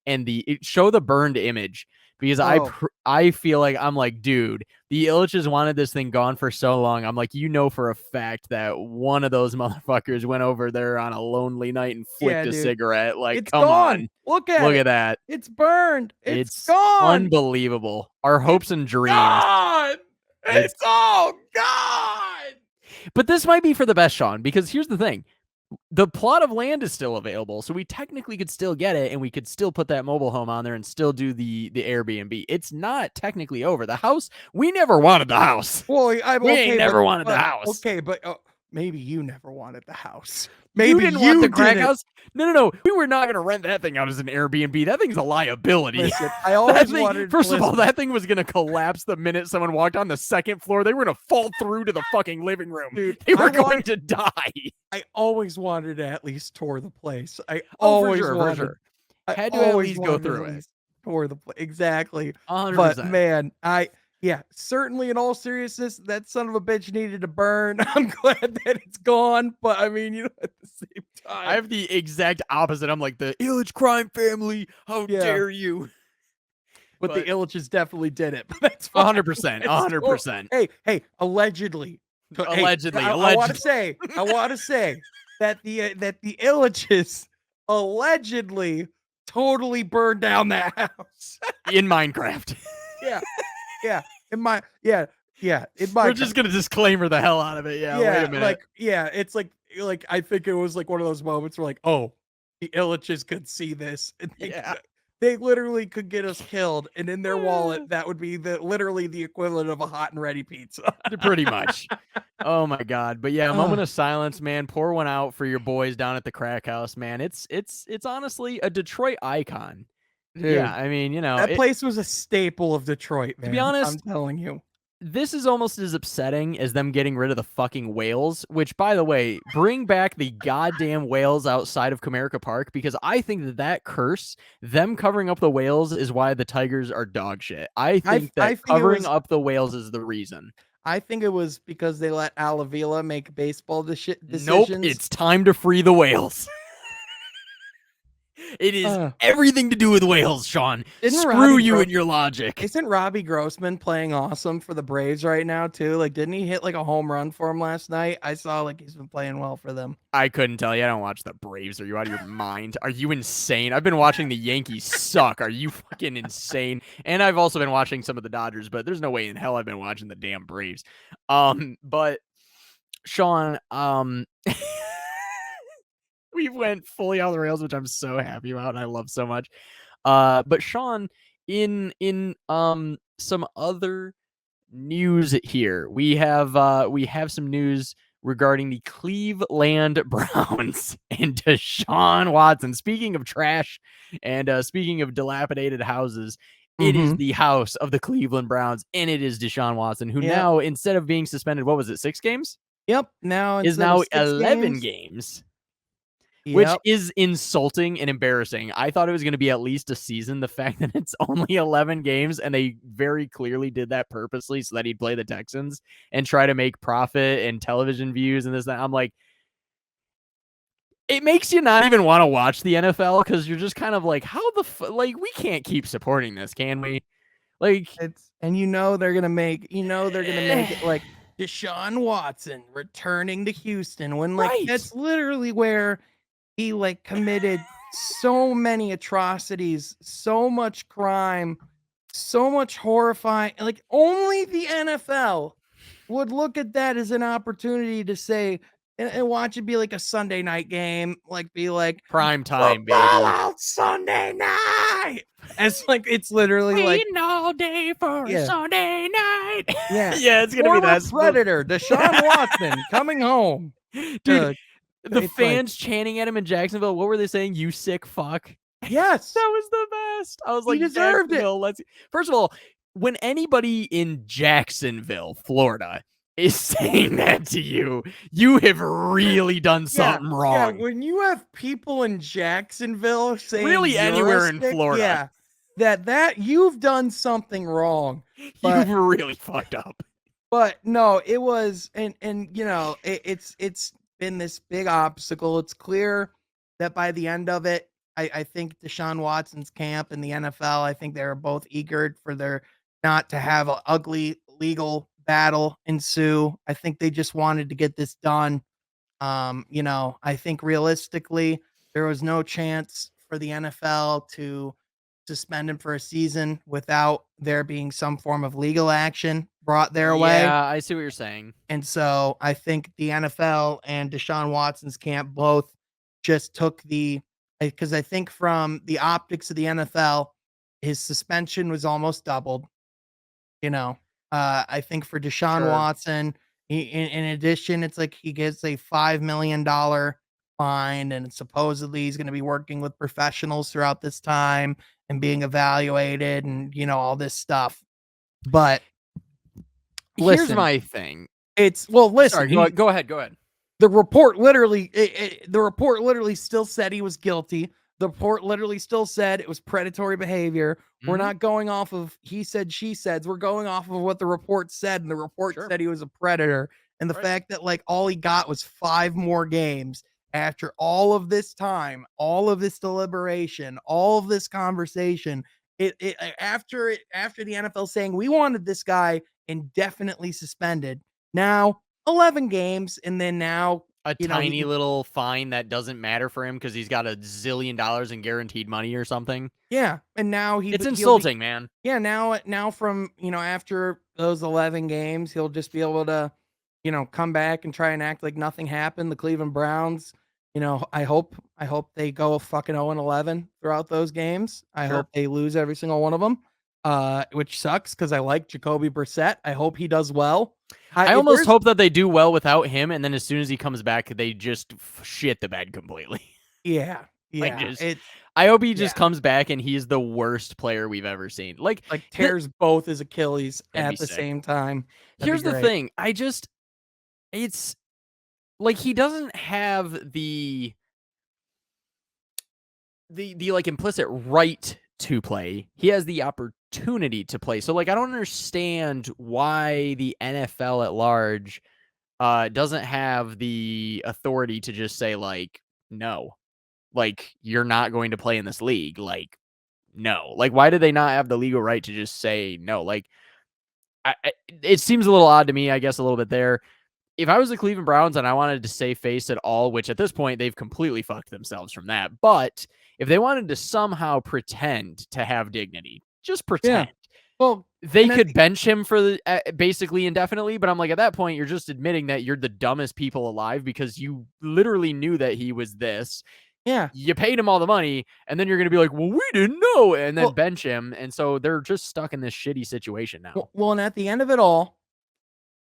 And show the burned image because oh, I feel like I'm like, dude, the Illiches wanted this thing gone for so long. I'm like, for a fact that one of those motherfuckers went over there on a lonely night and yeah, flicked a dude. cigarette. Like, It's come gone. on. Look at Look it. at that. It's burned. It's It's gone. unbelievable. Our It's hopes and dreams. gone. It's It's all gone. but this might be for the best, Sean, because here's the thing. The plot of land is still available, so we technically could still get it and we could still put that mobile home on there and still do the Airbnb. It's not technically over. The house, we never wanted the house. Well, I'm We okay, ain't never wanted the house. okay, but maybe you never wanted the house. You Maybe didn't want the you crack didn't. house? No. We were not going to rent that thing out as an Airbnb. That thing's a liability. Listen, I That always thing, wanted. first of all, Listen, that thing was going to collapse the minute someone walked on the second floor. They were going to fall through to the fucking living room. dude, They were going to die. I always wanted to at least tour the place. I Oh, for always sure, for wanted. sure. I Had to at always least go wanted to through at it. least tour the place. Exactly. But 100%. man, yeah, certainly in all seriousness, that son of a bitch needed to burn. I'm glad that it's gone, but I mean, at the same I time, have the exact opposite. I'm like, the Illich crime family. How yeah. dare you? But the But Illiches definitely did it. But that's fine. 100%. It's still- 100%. Hey, allegedly. Hey, Allegedly. I want to say that the Illiches allegedly totally burned down that house. In Minecraft. Yeah, yeah. In my in my We're just going to disclaimer the hell out of it. Yeah, wait a minute. like it's like I think it was like one of those moments where like, oh, the Illiches could see this and Yeah. they literally could get us killed, and in their wallet that would be literally the equivalent of a hot and ready pizza. Pretty much. Oh my God. But yeah, a moment Ugh, of silence, man. Pour one out for your boys down at the crack house, man. It's honestly a Detroit icon. Yeah, dude, I mean, that place was a staple of Detroit, man. to be I'm honest, telling you. this is almost as upsetting as them getting rid of the fucking whales, which, by the way, bring back the goddamn whales outside of Comerica Park, because I think that curse, them covering up the whales, is why the Tigers are dog shit. I think I that think it covering was up the whales is the reason. I think it was because they let Al Avila make baseball Nope, decisions. it's time to free the whales. It is Uh, everything to do with whales, Sean. didn't Screw Robbie you Gro- and your logic. Isn't Robbie Grossman playing awesome for the Braves right now too? Like, didn't he hit like a home run for him last night? I saw like he's been playing well for them. I couldn't tell you. I don't watch the Braves. Are you out of your mind? Are you insane? I've been watching the Yankees suck. Are you fucking insane? And I've also been watching some of the Dodgers, but there's no way in hell I've been watching the damn Braves. But Sean, we went fully out of the rails, which I'm so happy about and I love so much. But Sean, in some other news here, we have some news regarding the Cleveland Browns and Deshaun Watson. Speaking of trash and speaking of dilapidated houses, it is Mm-hmm. the house of the Cleveland Browns, and it is Deshaun Watson, who Yep. now, instead of being suspended, what was it, 6 games? Yep. Now Is instead of now 11 6 games. games, which Yep. is insulting and embarrassing. I thought it was going to be at least a season. The fact that it's only 11 games, and they very clearly did that purposely so that he'd play the Texans and try to make profit and television views and this, that. I'm like, it makes you not even want to watch the NFL, because you're just kind of like, how the like, we can't keep supporting this, can we? Like, And they're gonna make it like Deshaun Watson returning to Houston when like right. that's literally where he like committed so many atrocities, so much crime, so much horrifying. Like only the NFL would look at that as an opportunity to say and watch it be like a Sunday night game, like be like Prime time, football baby. out Sunday night. As like it's literally like Waiting all day for a yeah, Sunday night. yeah. Yeah, it's gonna be Former that. Predator Deshaun Watson coming home. Dude, the It's like fans chanting at him in Jacksonville, what were they saying? You sick fuck. yes, That was the best. I was he like, deserved it. Jacksonville, let's. First of all, when anybody in Jacksonville, Florida, is saying that to you, you have really done Yeah, something yeah. wrong. When you have people in Jacksonville saying Really, you're a anywhere in stick, Florida, yeah, that you've done something wrong. you've But really fucked up. no, it was and it's been this big obstacle. It's clear that by the end of it, I think Deshaun Watson's camp and the NFL, I think they were both eager for their not to have an ugly legal battle ensue. I think they just wanted to get this done. I think realistically, there was no chance for the NFL to suspend him for a season without there being some form of legal action brought their way. Yeah, I see what you're saying. And so I think the NFL and Deshaun Watson's camp both just took because I think from the optics of the NFL, his suspension was almost doubled. You know, I think for Deshaun Sure. Watson, in addition, it's like he gets a $5 million fine, and supposedly he's going to be working with professionals throughout this time and being evaluated, and all this stuff. But Here's listen, my thing. listen, Sorry, go ahead. Go ahead. the report literally still said he was guilty. The report literally still said it was predatory behavior. We're Mhm. not going off of he said, she said. We're going off of what the report said, and the report Sure. said he was a predator. And the Right. fact that like all he got was 5 more games after all of this time, all of this deliberation, all of this conversation. After the NFL saying we wanted this guy indefinitely suspended. Now 11 games, and then now A you know tiny he little fine that doesn't matter for him because he's got $1 zillion in guaranteed money or something. yeah, and now It's he'll be insulting, man. yeah, now from after those 11 games, he'll just be able to come back and try and act like nothing happened. The Cleveland Browns, I hope they go fucking 0-11 throughout those games. I Sure. hope they lose every single one of them. Which sucks because I like Jacoby Brissett. I hope he does well. I If almost there's hope that they do well without him, and then as soon as he comes back, they just shit the bed completely. Yeah. Like, Yeah, just it's I hope he yeah, just comes back and he's the worst player we've ever seen. Like, like the tears both his Achilles that'd be at the sick. same time. That'd be Here's the great. thing, it's like, he doesn't have the, like, implicit right to play. He has the opportunity to play. So, like, I don't understand why the NFL at large, doesn't have the authority to just say, like, "No." Like, "You're not going to play in this league." Like, no. Like, why do they not have the legal right to just say no? Like, I it seems a little odd to me, I guess, a little bit there. If I was the Cleveland Browns and I wanted to save face at all, which at this point they've completely fucked themselves from that, but if they wanted to somehow pretend to have dignity, just Yeah. pretend. Well, They and at could the bench him for the basically indefinitely, but I'm like, at that point, you're just admitting that you're the dumbest people alive because you literally knew that he was this. yeah. You paid him all the money, and then you're gonna be like, "Well, we didn't know," and then Well, bench him, and so they're just stuck in this shitty situation now. and at the end of it all,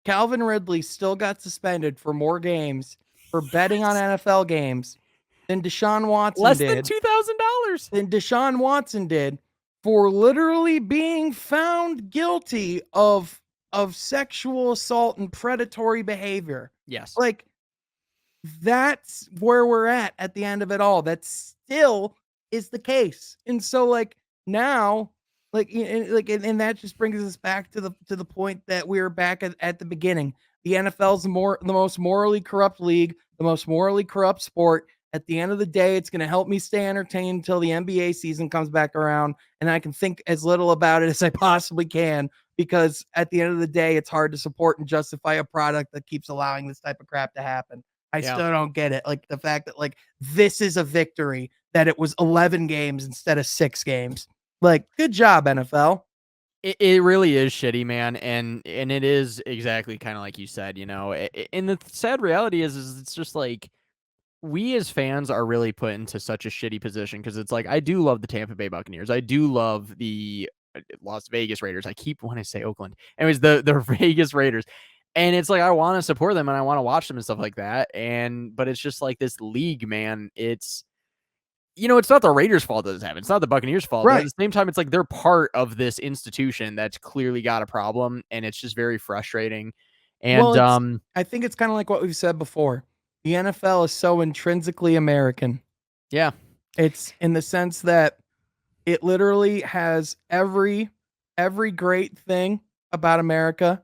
Calvin Ridley still got suspended for more games for betting on Yes. NFL games than Deshaun Watson Less than did. $2,000. Than Deshaun Watson did for literally being found guilty of sexual assault and predatory behavior. Yes. Like that's where we're at the end of it all. That still is the case. And so like now and that just brings us back to the point that we were back at the beginning. The NFL's the most morally corrupt league, the most morally corrupt sport. At the end of the day, it's going to help me stay entertained until the NBA season comes back around and I can think as little about it as I possibly can because at the end of the day, it's hard to support and justify a product that keeps allowing this type of crap to happen. I Yeah. still don't get it. Like the fact that like this is a victory that it was 11 games instead of 6 games. Like good job NFL. It really is shitty, man, and it is exactly kinda like you said, and the sad reality is it's just like, we as fans are really put into such a shitty position because it's like, I do love the Tampa Bay Buccaneers. I do love the, Las Vegas Raiders. I keep wanting to say Oakland. Anyways, the Vegas Raiders. And it's like, I wanna support them and I wanna watch them and stuff like that, but it's just like this league, man, it's not the Raiders' fault that this happened. It's not the Buccaneers' fault, but at Right. the same time, it's like they're part of this institution that's clearly got a problem, and it's just very frustrating. And Well, I think it's kind of like what we've said before. The NFL is so intrinsically American. yeah, It's in the sense that it literally has every great thing about America,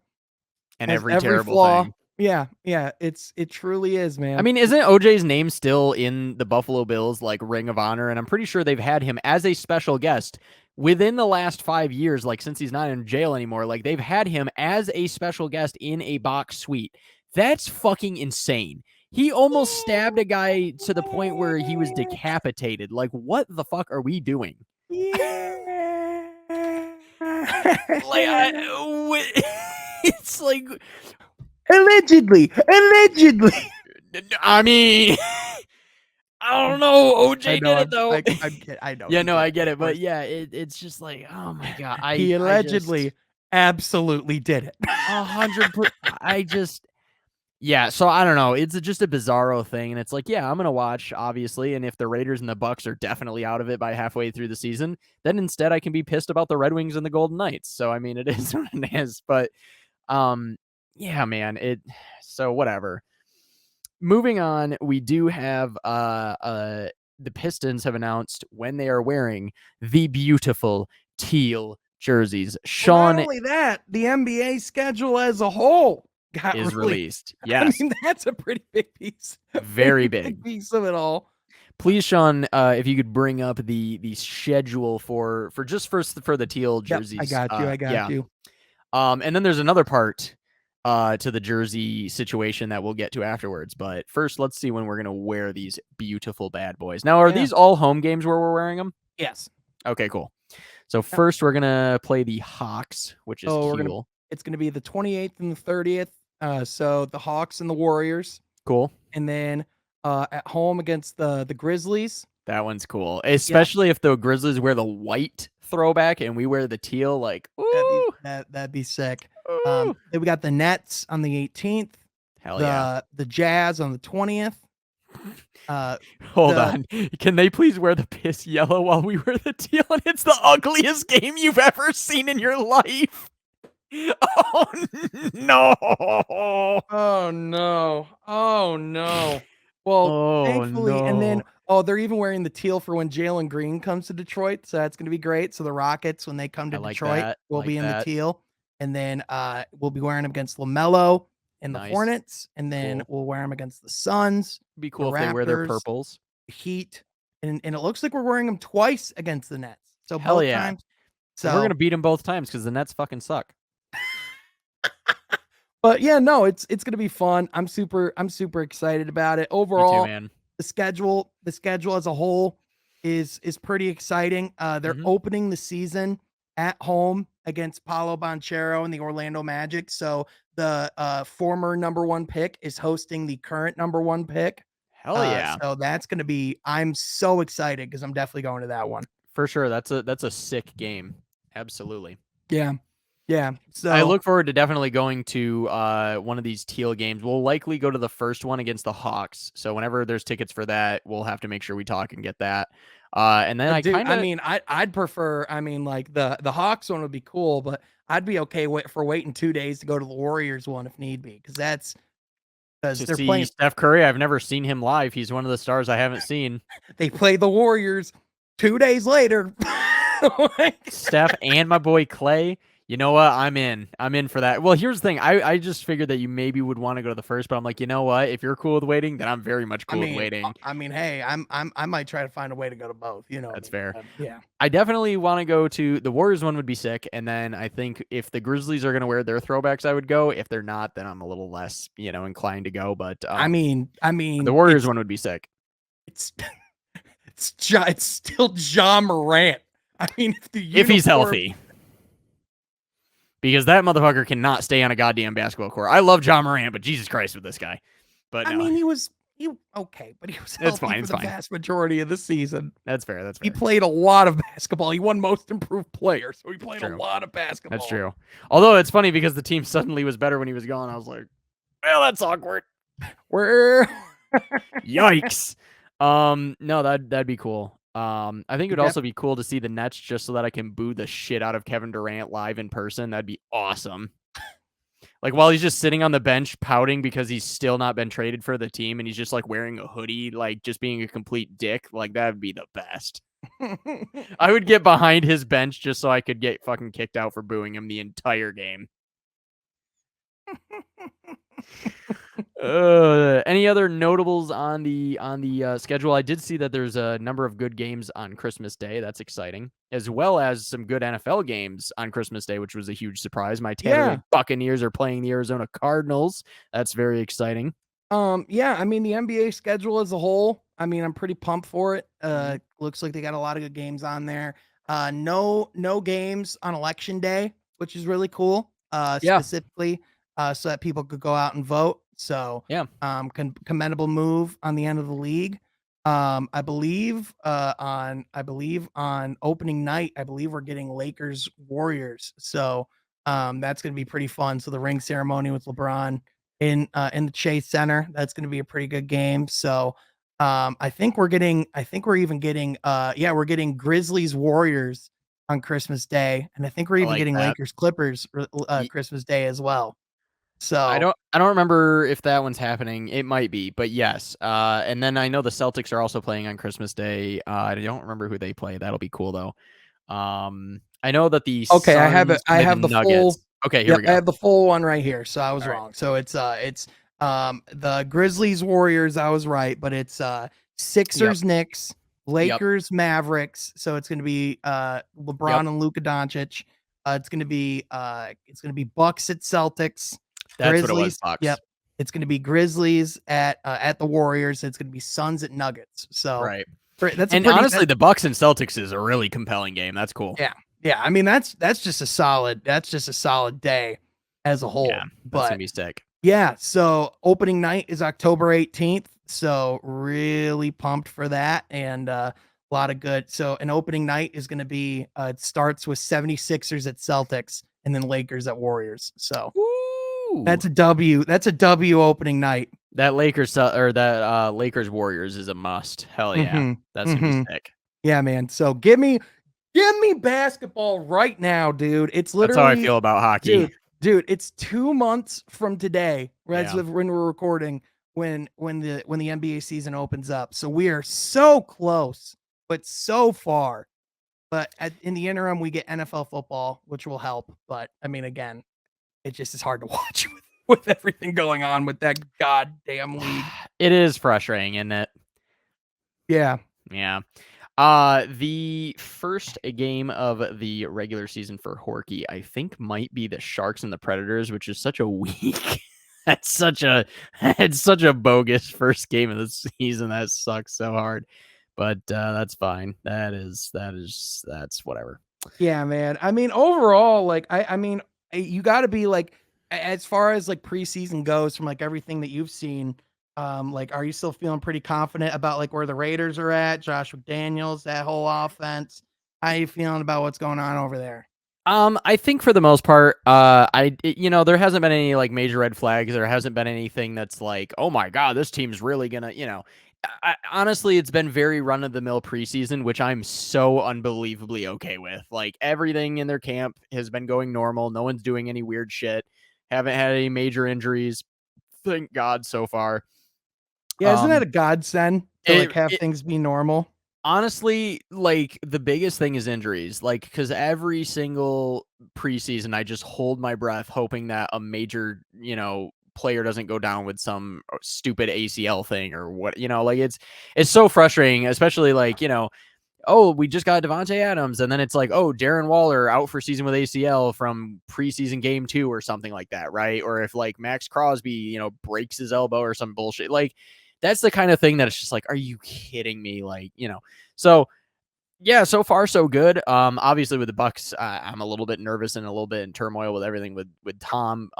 and has every every terrible flaw. thing. Yeah, yeah, it truly is, I man. mean, isn't OJ's name still in the Buffalo Bills like Ring of Honor? And I'm pretty sure they've had him as a special guest within the last 5 years, like since he's not in jail anymore. Like they've had him as a special guest in a box suite. That's fucking insane. He almost stabbed a guy to the point where he was decapitated. Like, what the fuck are we doing? Yeah. Like, it's like, Allegedly. I mean, I don't know. I OJ know. did it though. I'm kidding. I know Yeah, he no, did I it, get of it, but course. yeah, it's just like, oh my god, He I just allegedly absolutely did it. 100. I just yeah. So I don't know. It's just a bizarro thing, and it's like, yeah, I'm gonna watch obviously, and if the Raiders and the Bucks are definitely out of it by halfway through the season, then instead I can be pissed about the Red Wings and the Golden Knights. So I mean, it is what it is. But um, yeah, man, so whatever. Moving on, we do have the Pistons have announced when they are wearing the beautiful teal jerseys. Well, not Sean only that, the NBA schedule as a whole got is released. released. I Yes, mean, that's a pretty big piece. A very pretty big. big piece of it all. Please, Sean, if you could bring up the schedule for just for the teal Yep, I jerseys. got you. I got Yeah. you. And then there's another part to the jersey situation that we'll get to afterwards. But first, let's see when we're gonna wear these beautiful bad boys. Now, are Yeah. these all home games where we're wearing them? Yes. Okay, cool. So Yep. first, we're gonna play the Hawks, which is So teal. it's gonna be the 28th and the 30th. So the Hawks and the Warriors, Cool. and then at home against the Grizzlies. That one's cool, Yep. especially if the Grizzlies wear the white throwback and we wear the teal. Like, ooh, That'd be sick. ooh. Then we got the Nets on the 18th. Hell yeah. The Jazz on the 20th. Hold the on. Can they please wear the piss yellow while we wear the teal? And it's the ugliest game you've ever seen in your life. Oh no. Oh, no. Oh, no. Well, Oh thankfully and then no. they're even wearing the teal for when Jalen Green comes to Detroit, so that's gonna be great. So the Rockets, when they come I to like Detroit, that. will Like be in the that. teal, and then, we'll be wearing them against LaMelo and the Nice. Hornets, and then Cool. we'll wear them against the Suns, Be the cool if they wear their Raptors, purples. the Heat, and it looks like we're wearing them twice against the Nets. So Hell both yeah. times. And we're So gonna beat them both times because the Nets fucking suck. but yeah, no, it's gonna be fun. I'm super excited about it. Me too, Overall, man. the schedule as a whole is pretty exciting. They're Mhm. opening the season at home against Paulo Banchero and the Orlando Magic. So the former number one pick is hosting the current number one pick. Hell yeah. So that's gonna be I'm so excited because I'm definitely going to that one. For sure. That's a sick game. Absolutely. Yeah. Yeah. I So look forward to definitely going to one of these teal games. We'll likely go to the first one against the Hawks. So whenever there's tickets for that, we'll have to make sure we talk and get that. And then I Dude, kind I of mean, I'd prefer. I mean, like the Hawks one would be cool, but I'd be okay waiting 2 days to go to the Warriors one if need be, because to they're see playing. Steph Curry. I've never seen him live. He's one of the stars I haven't seen. They play the Warriors 2 days later. Like, Steph and my boy Clay. You know what? I'm in. I'm in for that. Well, here's the thing. I just figured that you maybe would want to go to the first, but I'm like, you know what? If you're cool with waiting, then I'm very much I cool with mean, waiting. hey, I might try to find a way to go to both. You know what I That's mean? fair. Yeah. I definitely want to go to the Warriors one would be sick, and then I think if the Grizzlies are going to wear their throwbacks, I would go. If they're not, then I'm a little less, inclined to go. But I the mean, Warriors one would be sick it's it's still Ja Morant. I mean, if the if he's uniform. healthy, because that motherfucker cannot stay on a goddamn basketball court. I love John Morant, but Jesus Christ with this guy. But I no, mean, he okay, but he was it's healthy fine. for It's the fine. vast majority of the season. That's fair. That's He fair. played a lot of basketball. He won most improved player, so he That's played a true. lot of That's basketball. true. Although it's funny because the team suddenly was better when he was gone. I was like, well, that's awkward. Where Yikes. No, that'd be cool. I think it would def- also be cool to see the Nets just so that I can boo the shit out of Kevin Durant live in person. That'd be awesome. Like while he's just sitting on the bench pouting because he's still not been traded for the team and he's just like wearing a hoodie, like just being a complete dick. Like that'd be the best. I would get behind his bench just so I could get fucking kicked out for booing him the entire game. Any other notables on the schedule? I did see that there's a number of good games on Christmas Day. That's exciting, as well as some good NFL games on Christmas Day, which was a huge surprise. My Tampa Bay Yeah. Buccaneers are playing the Arizona Cardinals. That's very exciting. Yeah, I mean the NBA schedule as a whole, I mean, I'm pretty pumped for it. Mhm. Looks like they got a lot of good games on there. No games on election day, which is really cool. Yeah, Specifically, so that people could go out and vote. So, yeah, commendable move on the end of the league. I believe on opening night, I believe we're getting Lakers Warriors. So, that's gonna be pretty fun. So the ring ceremony with LeBron in the Chase Center. That's going to be a pretty good game. So I think we're even getting we're getting Grizzlies Warriors on Christmas Day, and I think we're I even like getting that. Lakers Clippers Christmas Day as well. I So don't I don't remember if that one's happening. It might be, but yes. And then I know the Celtics are also playing on Christmas Day. I don't remember who they play. That'll be cool though. I know that the okay, I have it. Suns I play the have the full. Nuggets. Okay, here Yep, we I go. have the full one right here. So I was All right. wrong. So it's the Grizzlies Warriors. I was right, but it's Yep. Sixers Knicks, Yep. Lakers Mavericks. So it's gonna be Yep. LeBron and Luka Doncic. It's gonna be Bucks at Celtics, That's what it was, Grizzlies. Bucks. Yep. It's gonna be Grizzlies at the Warriors. It's gonna be Suns at Nuggets. So Right. that's a And pretty honestly, the Bucks and Celtics is a really compelling game. That's cool. yeah. Yeah, I mean that's just a solid day as a Yeah, whole. that's gonna But be sick. yeah, so opening night is October 18th, so really pumped for that and a lot of good. So an opening night is going to be it starts with 76ers at Celtics and then Lakers at Warriors. So Woo! That's a W. That's a W opening night. That Lakers Warriors is a must. Hell yeah. That's gonna be sick. Yeah, man. So give me basketball right now, dude. It's That's how I literally, feel about hockey. dude, it's 2 months from today, as Yeah. of when we're recording, when the NBA season opens up. So we are so close, but so far. But in the interim, we get NFL football, which will help. But I mean, again, it just is hard to watch with everything going on with that goddamn league. It is frustrating, isn't it? Yeah. Yeah. The first game of the regular season for hockey, I think, might be the Sharks and the Predators, which is such a weak. It's such a bogus first game of the season. That sucks so hard, but that's fine. That's whatever. Yeah, man. I mean, overall, like, I mean, you got to be like, as far as like preseason goes, from like everything that you've seen, like, are you still feeling pretty confident about like where the Raiders are at, Josh McDaniels, that whole offense? How are you feeling about what's going on over there? I think for the most part, there hasn't been any like major red flags. There hasn't been anything that's like, oh my God, this team's really gonna, honestly, it's been very run of the mill preseason, which I'm so unbelievably okay with. Like everything in their camp has been going normal. No one's doing any weird shit. Haven't had any major injuries. Thank God so far. Yeah, isn't that a godsend to like have It things be normal? honestly, like the biggest thing is injuries. Like, because every single preseason, I just hold my breath, hoping that a major, player doesn't go down with some stupid ACL thing or what. Like it's so frustrating, especially like oh, we just got Devontae Adams, and then it's like, oh, Darren Waller out for season with ACL from preseason game 2 or something like that, right? Or if like Max Crosby, breaks his elbow or some bullshit, like that's the kind of thing that it's just like, are you kidding me? Like, so yeah, so far so good. Obviously with the Bucks, I'm a little bit nervous and a little bit in turmoil with everything with Tom,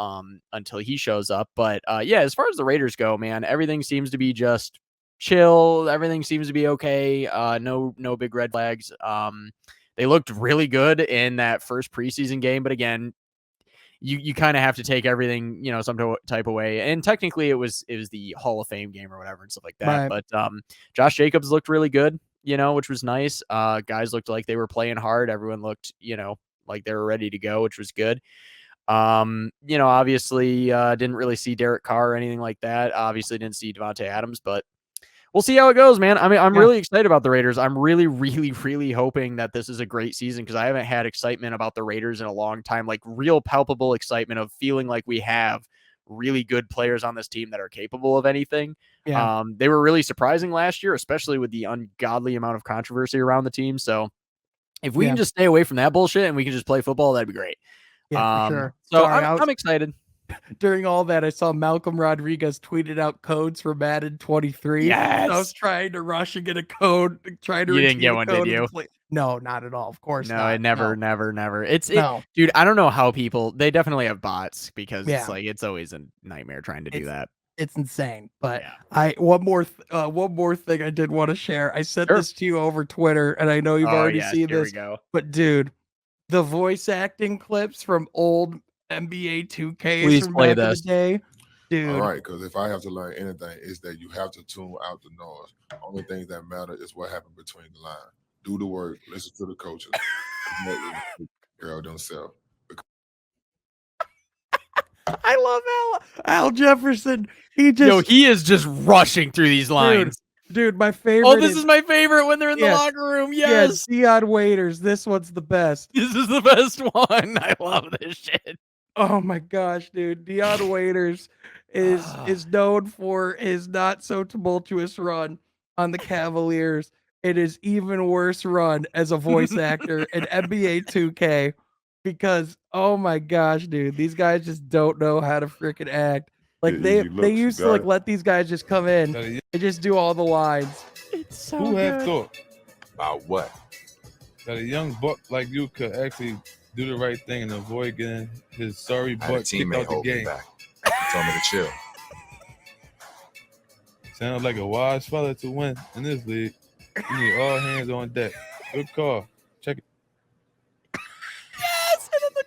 until he shows up. But yeah, as far as the Raiders go, man, everything seems to be just chill. Everything seems to be okay. No big red flags. They looked really good in that first preseason game, but again, you kind of have to take everything, some type of way. And technically it was the Hall of Fame game or whatever and stuff like that. Right. But Josh Jacobs looked really good, which was nice. Guys looked like they were playing hard. Everyone looked, like they were ready to go, which was good. Obviously didn't really see Derek Carr or anything like that. Obviously didn't see Devontae Adams, but we'll see how it goes, man. I mean, I'm really excited about the Raiders. I'm really, really, really hoping that this is a great season because I haven't had excitement about the Raiders in a long time, like real palpable excitement of feeling like we have really good players on this team that are capable of anything. Yeah. They were really surprising last year, especially with the ungodly amount of controversy around the team. So if we can just stay away from that bullshit and we can just play football, that'd be great. Yeah, for sure. So I'm excited. During all that, I saw Malcolm Rodriguez tweeted out codes for Madden 23. Yes. So I was trying to rush and get a code, trying to You didn't get one, did you? No, not at all. Of course no, not. it never. No. Dude, I don't know how they definitely have bots because it's like, it's always a nightmare trying to do that. It's insane. But one more thing I did want to share. I sent this to you over Twitter, and I know you've already seen here this. We go. But dude, the voice acting clips from old NBA 2Ks Please from play back in the this. day. Dude. All right, because if I have to learn anything, is that you have to tune out the noise. Only things that matter is what happened between the lines. Do the work, listen to the coaches, girl themselves. I love Al Jefferson. He is just rushing through these lines. Dude, my favorite. Oh, this is my favorite when they're in the locker room. Yes. Dion Waiters. This one's the best. This is the best one. I love this shit. Oh my gosh, dude. Dion Waiters is known for his not so tumultuous run on the Cavaliers. It is even worse run as a voice actor in NBA 2K because oh my gosh, dude, these guys just don't know how to freaking act. Like they used to like let these guys just come in and just do all the lines. It's so Who had thought About what? that a young buck like you could actually do the right thing and avoid getting his sorry I had a butt kicked teammate out the hold me game? back. He told me to chill. Sounds like a wise fella to win in this league. You need all hands on deck. Good call. Check it. Yes. And then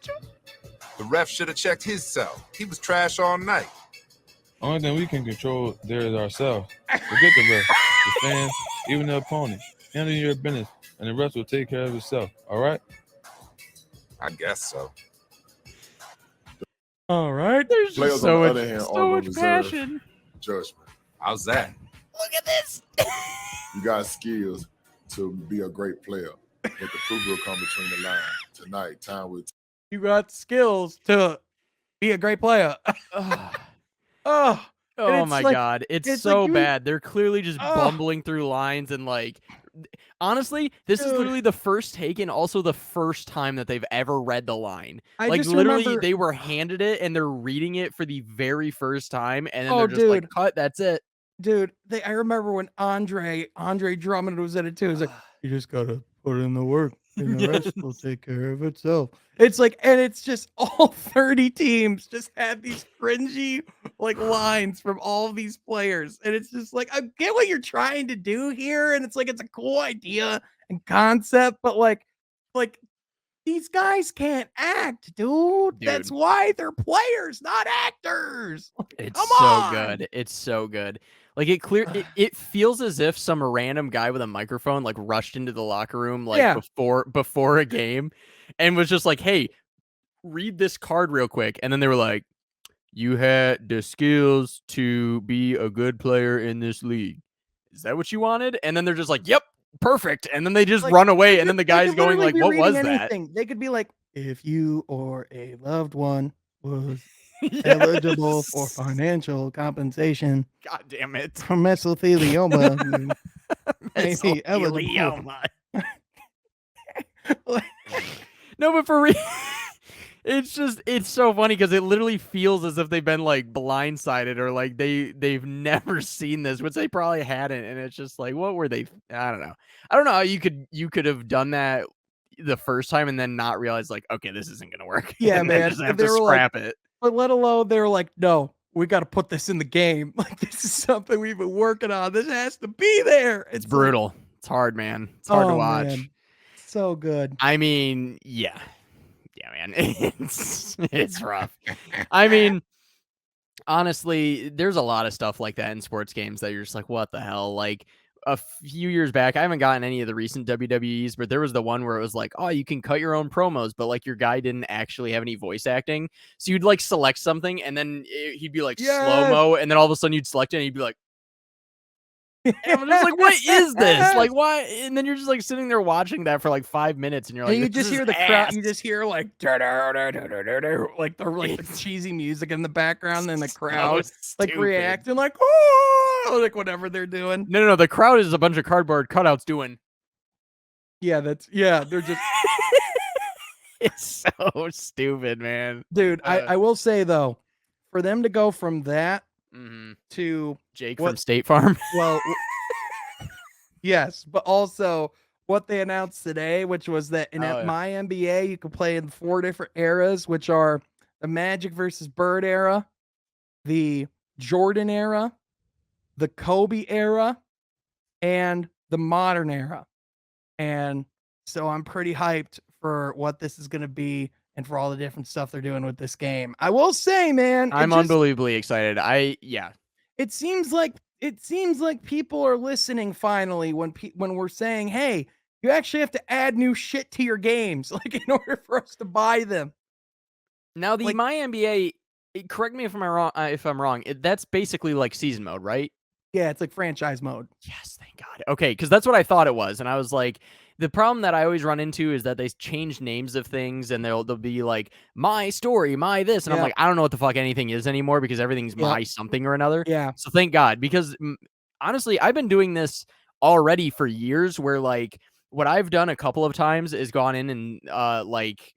The The ref should have checked his cell. He was trash all night. Only thing we can control there is ourselves. Forget the ref, the fans, even the opponent. Handle your business, and the rest will take care of itself. All right? I guess so. All right. There's Players just on so the much, other hand so are much gonna reserve passion. judgment. How's that? Look at this. You got skills to be a great player, but the proof will come between the lines. Tonight, time will You got skills to be a great player. Oh, Oh it's my like- god, it's it's so like you- bad. They're clearly just Ugh. bumbling through lines and like honestly, this is Dude. literally the first take and also the first time that they've ever read the line. I Like just literally remember- they were handed it and they're reading it for the very first time and then Oh, they're just like dude. cut, that's it. dude, I remember when Andre Drummond was in it too. It's like, you just gotta put in the work and the rest will take care of itself. It's like, and it's just all 30 teams just had these cringy like lines from all of these players. And it's just like, I get what you're trying to do here. And it's like, it's a cool idea and concept, but like these guys can't act, dude. That's Dude. why they're players, not actors. It's Come so on. good. It's so good. Like it feels as if some random guy with a microphone like rushed into the locker room like Yeah. before a game and was just like, "Hey, read this card real quick." And then they were like, "You had the skills to be a good player in this league. Is that what you wanted?" And then they're just like, "Yep, perfect." And then they just Like, run away and then the They could guy's going literally like, be "What reading was that?" anything. They could be like, if you or a loved one was Yes. eligible for financial compensation God damn it. from mesothelioma, you may be eligible. Mesothelioma. Like, No, but for real, it's so funny because it literally feels as if they've been like blindsided or like they've never seen this, which they probably hadn't, and it's just like, what were they? I don't know how you could have done that the first time and then not realize like, okay, this isn't gonna work. Yeah, and then man, just if have they to were like- scrap it. but let alone they were like, no, we got to put this in the game. Like, this is something we've been working on. This has to be there. It's like, brutal. It's hard, man. It's hard to oh, watch. man. So good. I mean, yeah, man, it's rough. I mean, honestly, there's a lot of stuff like that in sports games that you're just like, what the hell? Like a few years back, I haven't gotten any of the recent WWEs, but there was the one where it was like, oh, you can cut your own promos, but like your guy didn't actually have any voice acting. So you'd like select something and then he'd be like slow-mo, and then all of a sudden you'd select it and he'd be like, and I'm just like, what is this? Like, why? And then you're just like sitting there watching that for like 5 minutes, and you're like, And you this just is hear the ass. crowd. You just hear like like the cheesy music in the background, and the So crowd like stupid. reacting like, oh, like whatever they're doing. No. The crowd is a bunch of cardboard cutouts doing. Yeah, they're just It's so stupid, man. dude. I will say though, for them to go from that to Jake What- from State Farm. well, yes, but also what they announced today, which was that in Oh, yeah. my NBA you can play in 4 different eras, which are the Magic versus Bird era, the Jordan era, the Kobe era, and the modern era. And so I'm pretty hyped for what this is going to be and for all the different stuff they're doing with this game. I will say, man, I'm just, unbelievably excited. it seems like people are listening finally when we're saying, "Hey, you actually have to add new shit to your games like in order for us to buy them." Now the Like- My NBA. Correct me if I'm wrong. That's basically like season mode, right? Yeah, it's like franchise mode. Yes, thank God. Okay, because that's what I thought it was, and I was like, the problem that I always run into is that they change names of things, and they'll be like, my story, my this, and I'm Yeah. like, I don't know what the fuck anything is anymore because everything's Yeah. my something or another. Yeah. So thank God, because honestly, I've been doing this already for years. Where like what I've done a couple of times is gone in and like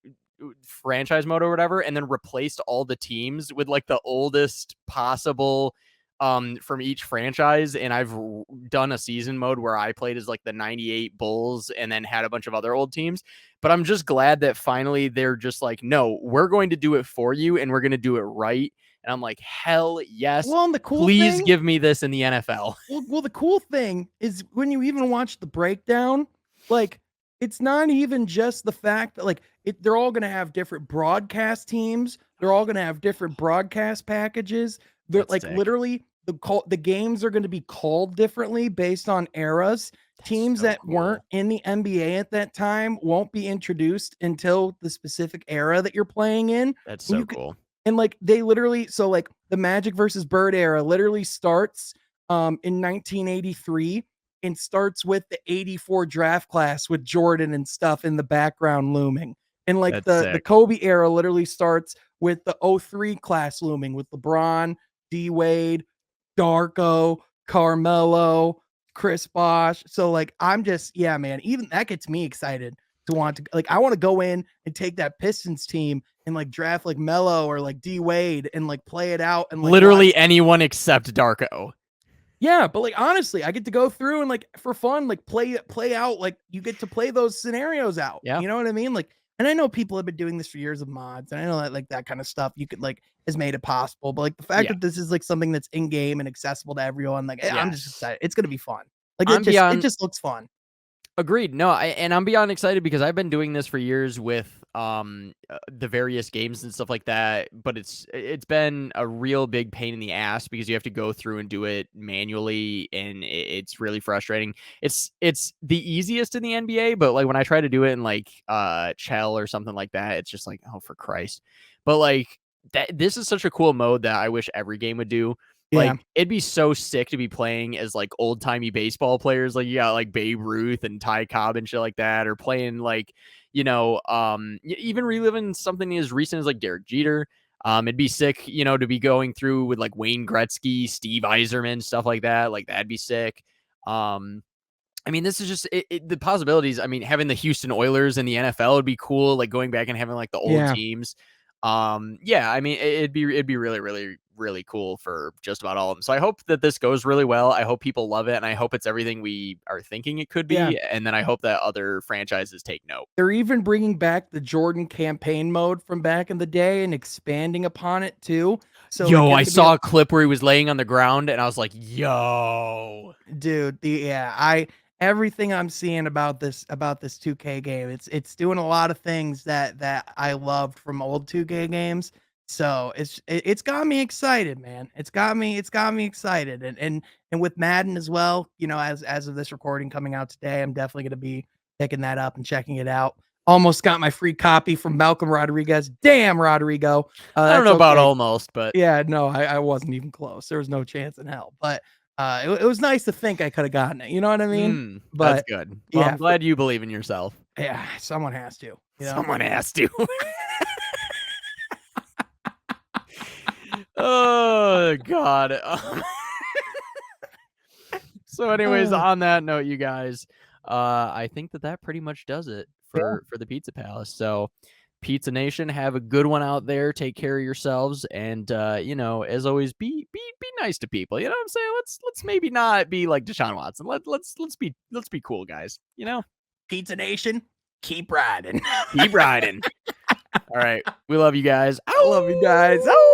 franchise mode or whatever, and then replaced all the teams with like the oldest possible from each franchise, and I've done a season mode where I played as like the 98 Bulls and then had a bunch of other old teams. But I'm just glad that finally they're just like, no, we're going to do it for you and we're going to do it right. And I'm like, hell yes. Well, and the cool Please thing, give me this in the NFL. well, the cool thing is when you even watch the breakdown, like it's not even just the fact that like they're all going to have different broadcast teams. They're all going to have different broadcast packages. They're That's like sick. literally the games are going to be called differently based on eras. Teams so that cool. weren't in the NBA at that time won't be introduced until the specific era that you're playing in. That's And so you could, cool. and like they literally, so like the Magic versus Bird era literally starts in 1983 and starts with the 84 draft class with Jordan and stuff in the background looming. And like That's the sick. Kobe era literally starts with the 03 class looming with LeBron, D Wade, Darko, Carmelo, Chris Bosh. So like I'm just, yeah, man, even that gets me excited to want to, like, I want to go in and take that Pistons team and like draft like Melo or like D Wade and like play it out and like Literally watch. anyone except Darko. Yeah, but like honestly, I get to go through and like for fun, like play out, like you get to play those scenarios out. Yeah. You know what I mean? Like, and I know people have been doing this for years with mods, and I know that like that kind of stuff you could like has made it possible. But like the fact Yeah. that this is like something that's in game and accessible to everyone, like I'm just Yes. excited. It's gonna be fun. Like I'm it beyond just looks fun. Agreed. No, and I'm beyond excited because I've been doing this for years with the various games and stuff like that, but it's been a real big pain in the ass because you have to go through and do it manually, and it's really frustrating. It's the easiest in the NBA, but like when I try to do it in like Chell or something like that, it's just like, oh, for Christ. But like this is such a cool mode that I wish every game would do. Yeah. Like, it'd be so sick to be playing as, like, old-timey baseball players, like, you got, like, Babe Ruth and Ty Cobb and shit like that, or playing, like, you know, even reliving something as recent as, like, Derek Jeter. It'd be sick, you know, to be going through with, like, Wayne Gretzky, Steve Yzerman, stuff like that. Like, that'd be sick. I mean, this is just the possibilities. I mean, having the Houston Oilers in the NFL would be cool, like, going back and having, like, the old teams. Yeah, I mean, it'd be really, really, really cool for just about all of them. So I hope that this goes really well. I hope people love it, and I hope it's everything we are thinking it could be. Yeah. And then I hope that other franchises take note. They're even bringing back the Jordan campaign mode from back in the day and expanding upon it too. So Yo, like, I saw a clip where he was laying on the ground, and I was like, yo, dude, everything I'm seeing about this 2K game, it's doing a lot of things that I loved from old 2K games. So it's got me excited, man. It's got me excited. And with Madden as well, you know, as of this recording coming out today, I'm definitely gonna be picking that up and checking it out. Almost got my free copy from Malcolm Rodriguez. Damn, Rodrigo. I don't know about okay. almost, but Yeah, no, I wasn't even close. There was no chance in hell. But it was nice to think I could have gotten it. You know what I mean? That's But good. Well, yeah, I'm glad you believe in yourself. yeah, someone has to. You know? Someone has to. Oh God. So anyways, on that note, you guys, I think that pretty much does it for the Pizza Palace. So Pizza Nation, have a good one out there. Take care of yourselves, and you know, as always, be nice to people. You know what I'm saying? Let's maybe not be like Deshaun Watson. Let's be cool, guys. You know? Pizza Nation, keep riding. Keep riding. All right. We love you guys. I love you guys. Oh!